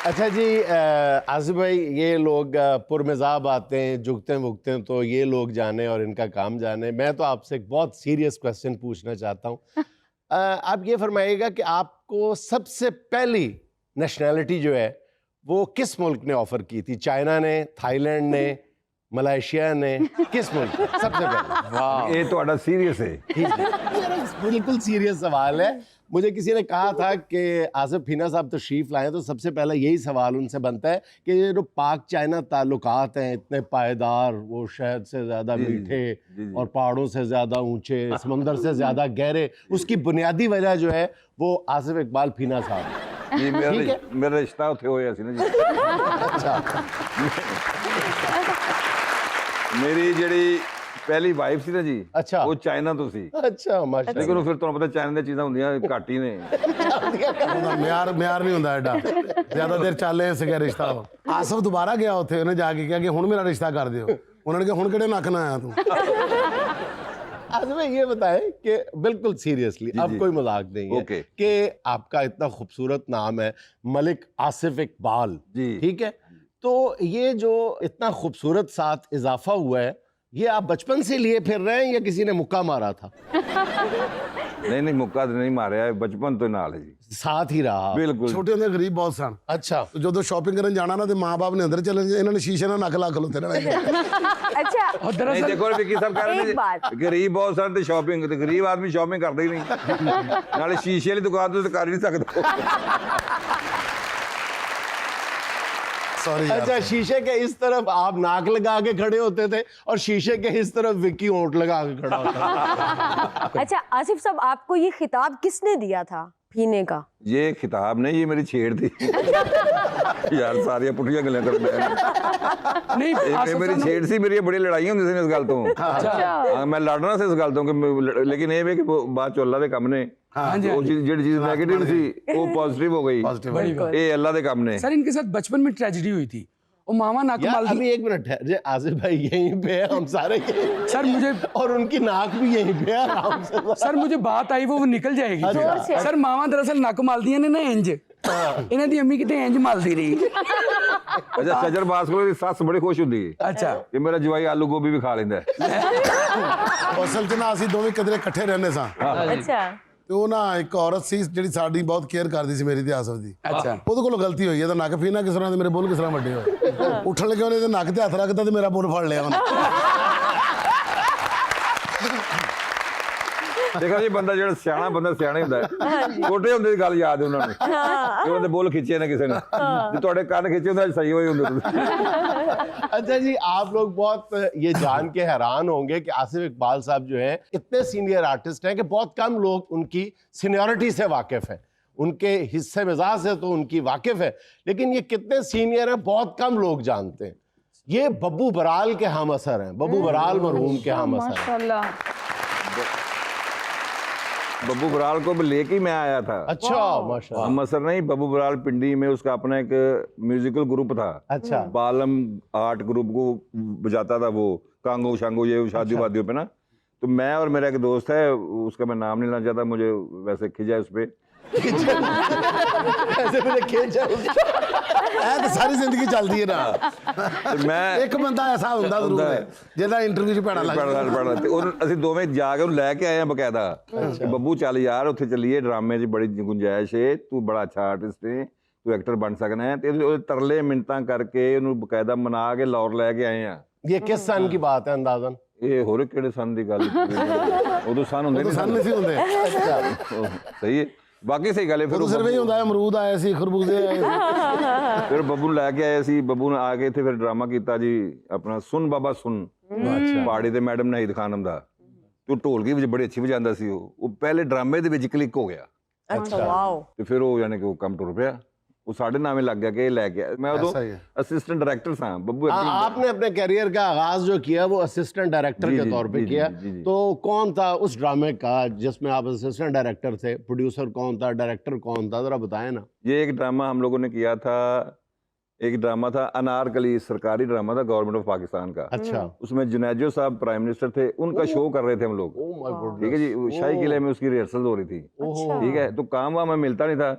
अच्छा जी, आसिफ भाई, ये लोग पुरमज़ाब आते हैं, झुकते वुकते हैं, तो ये लोग जाने और इनका काम जाने। मैं तो आपसे एक बहुत सीरियस क्वेश्चन पूछना चाहता हूँ। आप ये फरमाइएगा कि आपको सबसे पहली नेशनैलिटी जो है वो किस मुल्क ने ऑफ़र की थी? चाइना ने, थाईलैंड ने, मलेशिया ने, किस मुल्क ने सबसे पहले? वाह, ये तो सीरियस है। बिल्कुल सीरियस सवाल है। मुझे किसी ने कहा था कि आसिफ फीना साहब तशरीफ लाएं, तो सबसे पहला यही सवाल उनसे बनता है कि ये जो पाक चाइना ताल्लुकात हैं, इतने पायदार, वो शहद से ज़्यादा मीठे और पहाड़ों से ज़्यादा ऊंचे, समंदर से ज़्यादा गहरे, उसकी बुनियादी वजह जो है वो आसिफ इकबाल फीना साहब है। जी, मेरा रिश्ता उत्थे होया सी ना जी। अच्छा, मेरी ਜਿਹੜੀ ਪਹਿਲੀ ਵਾਈਫ ਸੀ ਨਾ ਜੀ, अच्छा ਉਹ ਚਾਈਨਾ ਤੋਂ ਸੀ। अच्छा माशाल्लाह। ਲੇਕਿਨ ਉਹ ਫਿਰ ਤੁਹਾਨੂੰ ਪਤਾ ਚਾਈਨਾ ਦੀਆਂ ਚੀਜ਼ਾਂ ਹੁੰਦੀਆਂ ਘੱਟ ਹੀ ਨੇ। ਮਿਆਰ ਨਹੀਂ ਹੁੰਦਾ ਐਡਾ, ਜ਼ਿਆਦਾ ਦੇਰ ਚੱਲੇ ਸਕਿਆ ਰਿਸ਼ਤਾ। ਆਸਫ ਦੁਬਾਰਾ ਗਿਆ ਉੱਥੇ, ਉਹਨੇ ਜਾ ਕੇ ਕਿਹਾ ਕਿ ਹੁਣ ਮੇਰਾ ਰਿਸ਼ਤਾ ਕਰ ਦਿਓ। ਉਹਨਾਂ ਨੇ ਕਿਹਾ ਹੁਣ ਕਿਹੜੇ ਨੱਕ ਨਾ ਆਇਆ ਤੂੰ। आसिफ भाई ये बताएं कि बिल्कुल सीरियसली, अब कोई मजाक नहीं है कि आपका इतना खूबसूरत नाम है मलिक आसिफ इकबाल जी, ठीक है, तो ये जो इतना खूबसूरत साथ इजाफा हुआ है, ये आप बचपन से लिए फिर रहे हैं या किसी ने मुक्का मारा था? नहीं मुक्का तो नहीं मारिया, बचपन तो नाल है जी, साथ ही रहा। बिल्कुल। ਛੋਟੇ ਹੁੰਦੇ ਗਰੀਬ ਬਹੁਤ ਸਨ। अच्छा, ਜਦੋਂ ਸ਼ਾਪਿੰਗ ਕਰਨ ਜਾਣਾ ਨਾ ਤੇ ਮਾਂ-ਬਾਪ ਨੇ ਅੰਦਰ ਚਲੇ ਜਾਣਾ, ਇਹਨਾਂ ਨੇ ਸ਼ੀਸ਼ੇ ਨਾਲ ਨੱਕ ਲਾ ਖਲੋਤੇ ਰਹਿਣਾ। अच्छा नहीं देखो विकी साहब कह रहे थे गरीब बहुत सारे ते शॉपिंग, ते गरीब आदमी शॉपिंग करता ही नहीं। नाले शीशे वाली दुकान तो कर ही नहीं सकता। सॉरी। अच्छा, शीशे के इस तरफ आप नाक लगा के खड़े होते थे और शीशे के इस तरफ विक्की होंठ लगा के खड़ा होता था। अच्छा आसिफ साहब, आपको ये खिताब किसने दिया था फीने का? ये खिताब नहीं, ये मेरी छेड़ थी। यार सारियां पुठियां गल्लां कर नहीं, ये मेरी छेड़ सी, मेरी बड़ी लड़ाइयां होंदी सी इस गल तो। हां, मैं लड़ना से इस गल तो कि, लेकिन ये वे कि बाद च अल्लाह दे काम ने, वो जेडी चीज नेगेटिव सी वो पॉजिटिव हो गई। ये अल्लाह दे काम ने। सर इनके साथ बचपन में ट्रेजेडी हुई थी, वो मामा नाक माल अभी एक मिनट है, आसिफ भाई यहीं पे है, हम सारे सर मुझे, और उनकी नाक भी यहीं पे है आराम से। सर मुझे बात आई वो निकल जाएगी। सर मामा दरअसल नक मालदियां ने ना इंज, इन्हां दी अम्मी किते इंज मालदी रही। अच्छा, सजर बास कोल सस बड़ी खुश हुंदी है। अच्छा, कि मेरा जवाई आलू गोभी भी खा लेंदा है। ਅਸਲ 'ਚ ਨਾ ਅਸੀਂ ਦੋਵੇਂ ਕਿਧਰੇ ਇਕੱਠੇ ਰਹਿੰਦੇ ਸਾਂ। अच्छा ਤੇ ਉਹ ਨਾ ਇੱਕ ਔਰਤ ਸੀ ਜਿਹੜੀ ਸਾਡੀ ਬਹੁਤ ਕੇਅਰ ਕਰਦੀ ਸੀ, ਮੇਰੀ ਤੇ ਆਸਫ ਦੀ। अच्छा ਉਹਦੇ ਕੋਲੋਂ ਗਲਤੀ ਹੋਈ ਹੈ, ਤਾਂ ਨੱਕ ਫੀਨਾ ਕਿਸ ਤਰ੍ਹਾਂ ਤੇ ਮੇਰੇ ਬੁੱਲ ਕਿਸ ਤਰ੍ਹਾਂ ਵੱਡੇ ਹੋਏ। ਉੱਠਣ ਲੱਗੇ ਉਹਨੇ ਤੇ ਨੱਕ ਤੇ ਹੱਥ ਰੱਖਤਾ ਤੇ ਮੇਰਾ ਬੁੱਲ ਫੜ ਲਿਆ ਉਹਨੇ। देखो जी, बंदा जो सियाना बंदा सियाना ही हुंदा है। छोटे हुंदे दी गल याद है उन्हां नूं कि उहदे बुल खिच्चे ने किसी ने, जे तुहाडे कंन खिच्चे हुंदे सही होए हुंदे। अच्छा जी, आप लोग बहुत ये जान के हैरान होंगे कि आसिफ इकबाल साहब जो है इतने सीनियर आर्टिस्ट हैं कि बहुत कम लोग उनकी सीनियरिटी से वाकिफ हैं। उनके हिस्से मिजाज से तो उनकी वाकिफ है, लेकिन ये कितने सीनियर हैं बहुत कम लोग जानते हैं। ये बब्बू बराल के हम असर हैं, बब्बू बराल मरहूम के हम असर हैं। बब्बू बराल को भी लेके मैं आया था। अच्छा, माशाल्लाह। हम असर नहीं, बब्बू बराल पिंडी में उसका अपना एक म्यूजिकल ग्रुप था। अच्छा, बालम आर्ट ग्रुप को बजाता था वो, कांगो शांगो ये शादी वादियों पे ना। तो मैं और मेरा एक दोस्त है, उसका मैं नाम नहीं लेना चाहता, मुझे वैसे खिंचा है उस पे। ऐसे मुझे खींच ਇਹ ਤਾਂ ਸਾਰੀ ਜ਼ਿੰਦਗੀ ਚੱਲਦੀ ਹੈ ਨਾ। ਤੇ ਮੈਂ ਇੱਕ ਬੰਦਾ ਐਸਾ ਹੁੰਦਾ ਜ਼ਰੂਰ ਹੈ ਜਿਹਦਾ ਇੰਟਰਵਿਊ 'ਚ ਭੈੜਾ ਲੱਗਦਾ। ਪੜ੍ਹਨਾ ਤੇ ਉਹ ਅਸੀਂ ਦੋਵੇਂ ਜਾ ਕੇ ਉਹਨੂੰ ਲੈ ਕੇ ਆਏ ਆ ਬਕਾਇਦਾ ਕਿ ਬੱਬੂ ਚੱਲ ਯਾਰ ਉੱਥੇ ਚੱਲੀਏ, ਡਰਾਮੇ 'ਚ ਬੜੀ ਗੁੰਜਾਇਸ਼ ਹੈ, ਤੂੰ ਬੜਾ ਅੱਛਾ ਆਰਟਿਸਟ ਹੈ, ਤੂੰ ਐਕਟਰ ਬਣ ਸਕਣਾ ਹੈ। ਤੇ ਉਹਦੇ ਤਰਲੇ ਮਿੰਟਾਂ ਕਰਕੇ ਉਹਨੂੰ ਬਕਾਇਦਾ ਮਨਾ ਕੇ ਲਾਹੌਰ ਲੈ ਕੇ ਆਏ ਆ। ये किस सन की बात है अंदाजन? ਇਹ ਹੋਰ ਕਿਹੜੇ ਸਨ ਦੀ ਗੱਲ, ਉਦੋਂ ਸਨ ਹੁੰਦੇ ਸਨ ਨਹੀਂ ਸੀ ਹੁੰਦੇ। ਸਹੀ ਹੈ, ਬਾਕੀ ਸਹੀ ਗੱਲ ਹੈ। ਫਿਰ ਸਿਰਫ ਇਹ ਹੁੰਦਾ ਹੈ ਅਮਰੂਦ ਆਏ ਸੀ, ਖਰਬੂਜ਼ੇ ਆਏ ਸੀ। ਫਿਰ ਬੱਬੂ ਨੂੰ ਲੈ ਕੇ ਆਏ ਸੀ, ਬੱਬੂ ਨੇ ਆ ਕੇ ਇੱਥੇ ਫਿਰ ਡਰਾਮਾ ਕੀਤਾ ਜੀ ਆਪਣਾ ਸੁਨ ਬਾਬਾ ਸੁਨ, ਪਹਾੜੀ ਤੇ ਮੈਡਮ ਨਾਹੀਦ ਖਾਨਮ ਦਾ। ਤੂੰ ਢੋਲਕੀ ਵਿੱਚ ਬੜੀ ਅੱਛੀ ਵਜਾਉਂਦਾ ਸੀ, ਉਹ ਪਹਿਲੇ ਡਰਾਮੇ ਦੇ ਵਿੱਚ ਕਲਿੱਕ ਹੋ ਗਿਆ। अच्छा वाओ। ਤੇ ਫਿਰ ਉਹ ਯਾਨੀ ਕਿ ਉਹ ਕੰਮ ਟੁਰ ਪਿਆ, वो साढ़े नामे लग गया कि ले गया। मैं उदो असिस्टेंट डायरेक्टर था बब्बू। आपने अपने करियर का आगाज जो किया वो असिस्टेंट डायरेक्टर के तौर पे किया, तो कौन था उस ड्रामे का जिसमें आप असिस्टेंट डायरेक्टर थे? प्रोड्यूसर कौन था, डायरेक्टर कौन था, जरा बताएं ना। ये एक ड्रामा हम लोगों ने किया था, एक ड्रामा था अनारकली, सरकारी ड्रामा था गवर्नमेंट ऑफ पाकिस्तान का। अच्छा, उसमें जुनैजो साहब प्राइम मिनिस्टर थे, उनका शो कर रहे थे हम लोग। ठीक है जी, शाही किले में उसकी रिहर्सल हो रही थी। ठीक है, तो काम वाम में मिलता नहीं था,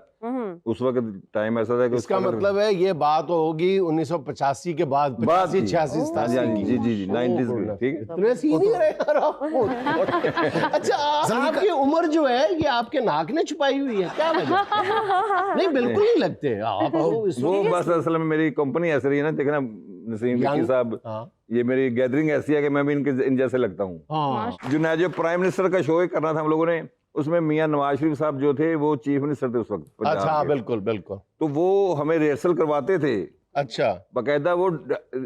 उस वक्त टाइम ऐसा था कि इसका मतलब है ये बात होगी 1985 के बाद, 85 86 जी जी जी 90s में, ठीक है। इतने सीनियर है यार आप। अच्छा आपकी उम्र जो है ये आपके नाक ने छुपाई हुई है, क्या वजह? नहीं बिल्कुल नहीं लगते आप वो बस असल में मेरी कंपनी ऐसी रही है ना, देखना नसीम विक्की साहब, ये मेरी गैदरिंग ऐसी है कि मैं भी इन जैसे लगता हूँ। जो प्राइम मिनिस्टर का शो करना था हम लोगों ने, उसमें मियां नवाज शरीफ साहब जो थे वो चीफ मिनिस्टर थे उस वक्त पंजाब अच्छा के। बिल्कुल बिल्कुल। तो वो हमें रिहर्सल करवाते थे, अच्छा बाकायदा वो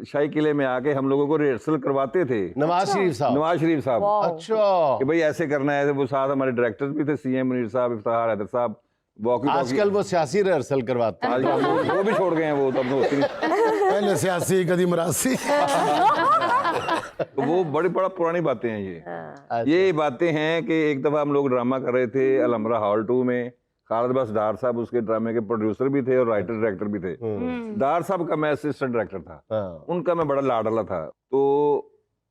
शाही किले में आके हम लोगों को रिहर्सल करवाते थे। नवाज शरीफ साहब? नवाज शरीफ साहब, अच्छा कि भाई ऐसे करना है। वो साथ हमारे डायरेक्टर्स भी थे, सीएम मुनीर साहब, इफ्तिखार हैदर साहब। आजकल वो सियासी रिहर्सल करवाते हैं, वो भी छोड़ गए हैं, वो तब होती नहीं। पहले सियासी कदी मरासी। तो वो बड़ा पुरानी बातें हैं ये बातें हैं कि एक दफा हम लोग ड्रामा कर रहे थे अलमरा हॉल 2 में। खालिद अब्बास डार साहब उसके ड्रामे के प्रोड्यूसर भी थे और राइटर डायरेक्टर भी थे। डार साहब का मैं असिस्टेंट डायरेक्टर था, उनका मैं बड़ा लाडला था। तो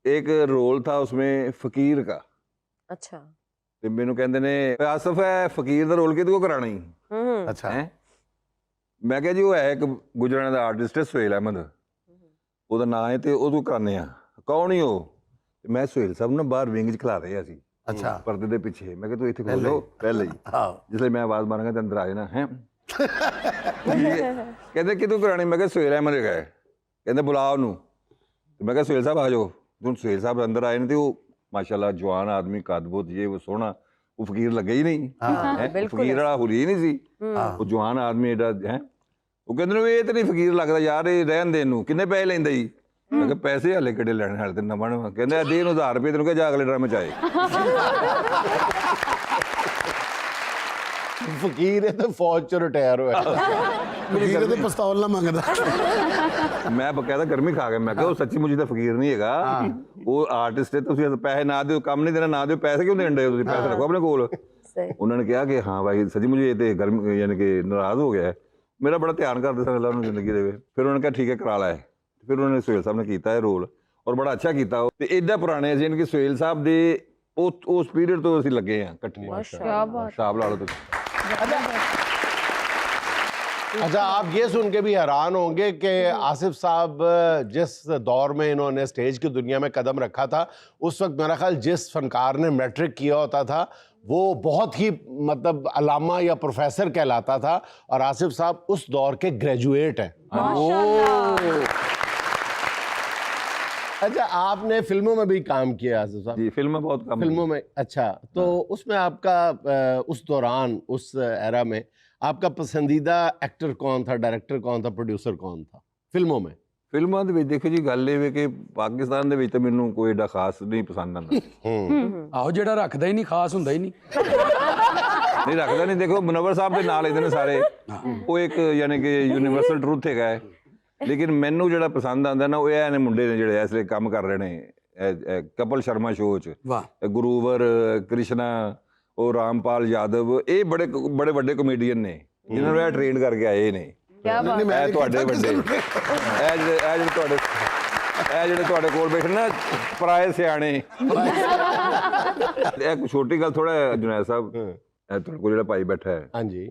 एक रोल था उसमें फकीर का। अच्छा ਤੇ ਮੈਨੂੰ ਕਹਿੰਦੇ ਨੇ ਆਸਫ ਹੈ ਫਕੀਰ ਦਾ ਰੋਲ ਕਿਹਦੇ ਕੋ ਕਰਾਣਾ ਹੀ? ਅੱਛਾ ਮੈਂ ਕਿਹਾ ਜੀ ਉਹ ਹੈ ਇੱਕ ਗੁਜਰਾਣਾ ਦਾ ਆਰਟਿਸਟ ਹੈ ਸੁਹੇਲ ਅਹਿਮਦ, ਉਹਦਾ ਨਾਂ ਹੈ ਤੇ ਉਹਦੋਂ ਕਰਾਨੇ ਆ। ਕੌਣ ਹੀ ਉਹ? ਮੈਂ ਸੁਹੇਲ ਸਾਹਿਬ ਨੂੰ ਬਾਹਰ ਵਿੰਗ 'ਚ ਖਿਲਾ ਰਹੇ ਅਸੀਂ, ਅੱਛਾ ਪਰਦੇ ਦੇ ਪਿੱਛੇ। ਮੈਂ ਕਿਹਾ ਤੂੰ ਇੱਥੇ ਖਲੋ ਲਓ ਪਹਿਲੇ ਹੀ, ਜਿਸਲੇ ਮੈਂ ਆਵਾਜ਼ ਮਾਰਾਂਗਾ ਤੇ ਅੰਦਰ ਆ ਜਾਣਾ ਹੈ। ਕਹਿੰਦੇ ਕਿਦੋਂ ਕਰਾਣੀ? ਮੈਂ ਕਿਹਾ ਸੁਹੇਲ ਅਹਿਮਦ ਹੈਗਾ। ਕਹਿੰਦੇ ਬੁਲਾ ਉਹਨੂੰ। ਮੈਂ ਕਿਹਾ ਸੁਹੇਲ ਸਾਹਿਬ ਆ ਜਾਓ। ਹੁਣ ਸੁਹੇਲ ਸਾਹਿਬ ਅੰਦਰ ਆਏ ਨੇ ਤੇ ਉਹ माशाल्लाह जवान आदमी, कदबुत, ये वो सोहना, वो फकीर लगे ही नहीं है, फकीर वाला हुली ही नहीं सी, वो जवान आदमी एडा है। वो कहते ये तो नहीं फकीर लगता यार, ये रहन दे इनू। किन्ने पैसे लेंदा जी? मैं कहा पैसे हाले किहड़े लैणे, हाले ते नवां नवां। कहंदा दे इनू 1000 रुपये, तेनू कह जा अगले ड्रामे च आए। फकीर है तो फौज च रिटायर होया, फकीर ते पिस्तौल ना मंगदा। मैं बकायदा गर्मी खा गया। मैं कहा सच्ची मुझे तो फकीर नहीं हैगा, वो आर्टिस्ट है। तुसीं पैसे ना दिओ, काम नहीं देना, ना दिओ, पैसे क्यों देण डे हो? तुसीं पैसे रखो अपने कोल। उन्होंने कहा कि हाँ भाई सच्ची मुझे ये तो गर्मी यानी कि नाराज हो गया है, मेरा बड़ा ध्यान करते सन अल्लाह उन्होंने जिंदगी दे। फिर उन्होंने कहा ठीक है करा ला है। फिर उन्होंने सुहेल साहब ने किया है रोल और बड़ा अच्छा किया। तो एडा पुराने यानी कि सुहेल साहब दे उस पीरियड तो असीं लगे हैं इकट्ठे। शाब ला लो तो। अच्छा आप ये सुन के भी हैरान होंगे कि आसिफ साहब जिस दौर में इन्होंने स्टेज की दुनिया में कदम रखा था, उस वक्त मेरा ख्याल जिस फनकार ने मैट्रिक किया होता था वो बहुत ही मतलब अलामा या प्रोफेसर कहलाता था, और आसिफ साहब उस दौर के ग्रेजुएट हैं। अच्छा आपने फिल्मों में भी काम किया आसिफ साहब? जी फिल्म में बहुत काम फिल्मों में। अच्छा तो उसमें आपका उस दौरान, उस एरा में आपका पसंदीदा एक्टर कौन था, डायरेक्टर कौन था, प्रोड्यूसर कौन था फिल्मों में? ਫਿਲਮਾਂ ਦੇ ਵਿੱਚ ਦੇਖੋ ਜੀ ਗੱਲ ਇਹ ਵੇ ਕਿ ਪਾਕਿਸਤਾਨ ਦੇ ਵਿੱਚ ਤਾਂ ਮੈਨੂੰ ਕੋਈ ਏਡਾ ਖਾਸ ਨਹੀਂ ਪਸੰਦ ਆਉਂਦਾ। ਆਹੋ ਜਿਹੜਾ ਰੱਖਦਾ ਹੀ ਨਹੀਂ ਖਾਸ ਹੁੰਦਾ ਹੀ ਨਹੀਂ। ਨਹੀਂ ਰੱਖਦਾ ਨਹੀਂ। ਦੇਖੋ ਮੁਨੱਵਰ ਸਾਹਿਬ ਦੇ ਨਾਲ ਇਹਦੇ ਨੇ ਸਾਰੇ, ਉਹ ਇੱਕ ਯਾਨੀ ਕਿ ਯੂਨੀਵਰਸਲ ਟਰੂਥ ਹੈਗਾ ਹੈ। ਲੇਕਿਨ ਮੈਨੂੰ ਜਿਹੜਾ ਪਸੰਦ ਆਉਂਦਾ ਨਾ ਉਹ ਇਹ ਨੇ ਮੁੰਡੇ ਨੇ ਜਿਹੜੇ ਇਸ ਲਈ ਕੰਮ ਕਰ ਰਹੇ ਨੇ ਕਪਲ ਸ਼ਰਮਾ ਸ਼ੋਅ 'ਚ। ਵਾਹ। ਗੁਰੂਵਰ, ਕ੍ਰਿਸ਼ਨਾ, ਉਹ ਰਾਮਪਾਲ ਯਾਦਵ, ਇਹ ਬੜੇ ਵੱਡੇ ਕਮੇਡੀਅਨ ਨੇ ਜਿਨ੍ਹਾਂ ਨੂੰ ਇਹ ਟ੍ਰੇਨ ਕਰਕੇ ਆਏ ਨੇ। ਇਹ ਤੁਹਾਡੇ ਵੱਡੇ, ਇਹ ਜਿਹੜੇ ਤੁਹਾਡੇ ਕੋਲ ਬੈਠੇ ਨਾ ਪਰਾਏ ਸਿਆਣੇ। ਇੱਕ ਛੋਟੀ ਗੱਲ ਥੋੜਾ ਜੁਨੈਦ ਸਾਹਿਬ, ਇਹ ਤੁਹਾਡੇ ਕੋਲ ਜਿਹੜਾ ਭਾਈ ਬੈਠਾ ਹੈ, ਹਾਂਜੀ,